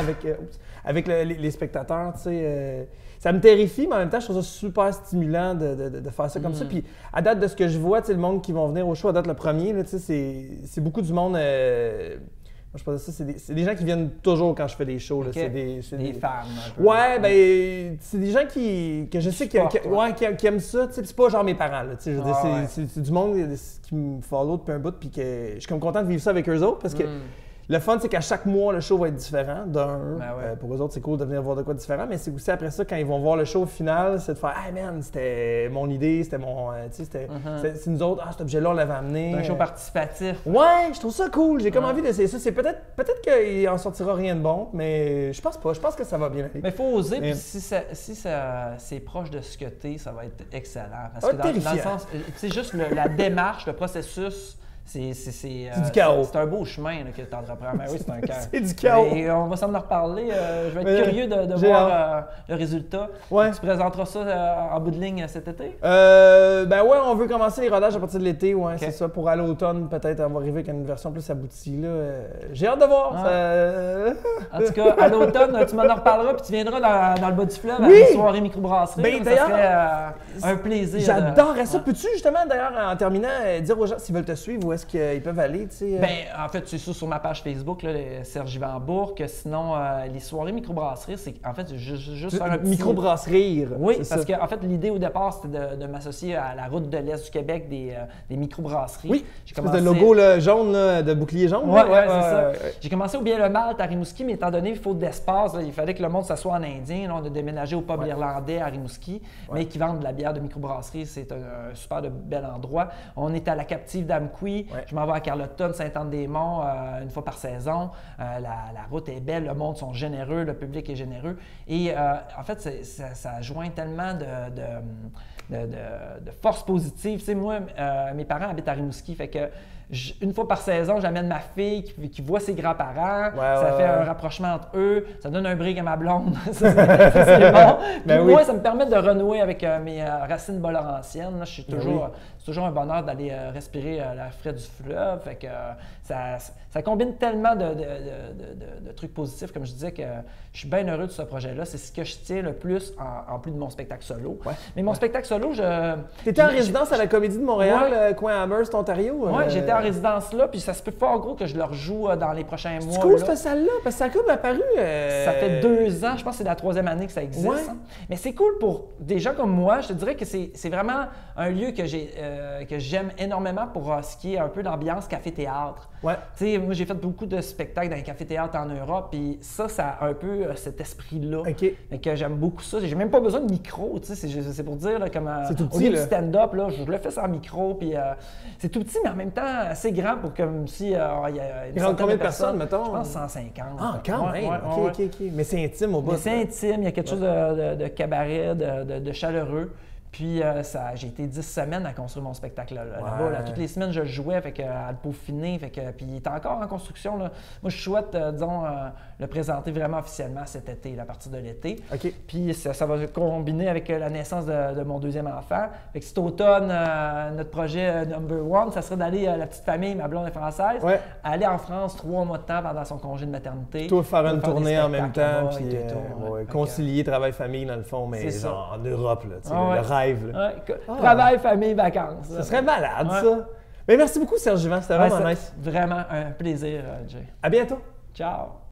avec les spectateurs. Tu sais, ça me terrifie, mais en même temps, je trouve ça super stimulant de faire ça comme ça. Puis à date de ce que je vois, tu sais, le monde qui vont venir au show, à date le premier, là, tu sais, c'est beaucoup du monde. Moi, je pense que ça, c'est des gens qui viennent toujours quand je fais des shows. Là. Okay. C'est des fans. Un peu. Ouais, ben, c'est des gens que je sais qui aiment ça. C'est pas genre mes parents. Là, je veux dire, c'est du monde qui me follow depuis un bout. Puis que je suis comme content de vivre ça avec eux autres parce que le fun, c'est qu'à chaque mois, le show va être différent. Pour eux autres, c'est cool de venir voir de quoi différent. Mais c'est aussi après ça, quand ils vont voir le show au final, c'est de faire hey man, c'était mon idée, c'était mon. C'est nous autres, cet objet-là, on l'avait amené. C'est un show participatif. Ouais, je trouve ça cool. J'ai comme envie d'essayer ça. C'est peut-être qu'il en sortira rien de bon, mais je pense pas. Je pense que ça va bien aller. Mais il faut oser, puis si c'est proche de ce que t'es, ça va être excellent. Parce que dans le sens, c'est juste la démarche, le processus. C'est du chaos. C'est un beau chemin là, que tu entreprends. Mais oui, c'est un chaos. C'est du chaos. Et on va s'en reparler. Je vais être curieux de voir le résultat. Ouais. Tu présenteras ça en bout de ligne cet été? Ben ouais, on veut commencer les rodages à partir de l'été. Ouais, Okay. c'est ça. Pour à l'automne, peut-être, on va arriver avec une version plus aboutie. Là. J'ai hâte de voir. En tout cas, à l'automne, tu m'en reparleras puis tu viendras dans le bas du fleuve à une soirée microbrasserie. Ben, ça serait un plaisir. J'adorerais ça. Peux-tu justement, d'ailleurs, en terminant, dire aux gens s'ils veulent te suivre, où est-ce qu'ils peuvent aller? Ben, en fait, c'est ça sur ma page Facebook, là, Serge Yvan Bourque. Sinon, les soirées microbrasserie, c'est en fait juste faire un petit... Microbrasserie. Oui, parce que en fait, l'idée au départ, c'était de m'associer à la route de l'Est du Québec des microbrasseries. Oui, j'ai commencé... le logo là, jaune, là, de bouclier jaune. Oui, c'est ça. J'ai commencé au Bien-le-Mal à Rimouski, mais étant donné faute d'espace, il fallait que le monde s'assoie en indien. Là, on a déménagé au pub irlandais à Rimouski, mais qui vendent de la bière de microbrasserie. C'est un super bel endroit. On est à la captive d'Amqui. Je m'en vais à Carleton, Sainte-Anne-des-Monts une fois par saison. La route est belle, le monde sont généreux, le public est généreux. Et en fait, ça joint tellement de force positive. Tu sais, moi, mes parents habitent à Rimouski, fait que une fois par saison, j'amène ma fille qui voit ses grands-parents. Ça fait un rapprochement entre eux. Ça donne un break à ma blonde. ça, c'est bon. Puis moi, ça me permet de renouer avec mes racines bas-laurentiennes. C'est toujours un bonheur d'aller respirer l'air frais du fleuve. Fait que ça combine tellement de trucs positifs, comme je disais, que je suis bien heureux de ce projet-là. C'est ce que je tiens le plus en plus de mon spectacle solo. Mais mon spectacle solo, Tu étais en résidence à la Comédie de Montréal, coin Amherst, Ontario? Oui, j'étais en résidence là, puis ça se peut fort gros que je le rejoue dans les prochains mois. C'est cool cette salle-là, parce que ça a comme apparu. Ça fait 2 ans, je pense que c'est la 3e année que ça existe. Ouais. Mais c'est cool pour des gens comme moi. Je te dirais que c'est vraiment un lieu que j'aime énormément pour ce qui est un peu l'ambiance café-théâtre. Ouais. Tu sais, moi j'ai fait beaucoup de spectacles dans les cafés-théâtres en Europe, puis ça a un peu cet esprit-là. Et que j'aime beaucoup ça. J'ai même pas besoin de micro, tu sais, c'est pour dire là, comme c'est tout petit, au lieu du stand-up, là, je le fais sans micro, puis c'est tout petit, mais en même temps assez grand pour comme si il y a une rentre combien de personnes, mettons? Je pense 150. Ah, quand même! OK. Mais c'est intime au bout. Mais c'est intime, il y a quelque chose de cabaret, de chaleureux. Puis j'ai été 10 semaines à construire mon spectacle là-bas. Là. Toutes les semaines, je le jouais, fait que, à le peaufiner. Puis il est encore en construction. Là. Moi, je souhaite, le présenter vraiment officiellement cet été, à partir de l'été. Puis ça va combiner avec la naissance de mon 2e enfant. Fait que cet automne, notre projet number 1, ça serait d'aller, la petite famille, ma blonde est française, aller en France 3 mois de temps pendant son congé de maternité. Toi, faire une tournée en même temps, puis concilier travail-famille dans le fond, mais genre en Europe, là, le rêve. Travail, famille, vacances. Ça serait malade, ça. Mais merci beaucoup, Serge Yvan. C'était vraiment nice. Vraiment un plaisir, Jay. À bientôt. Ciao.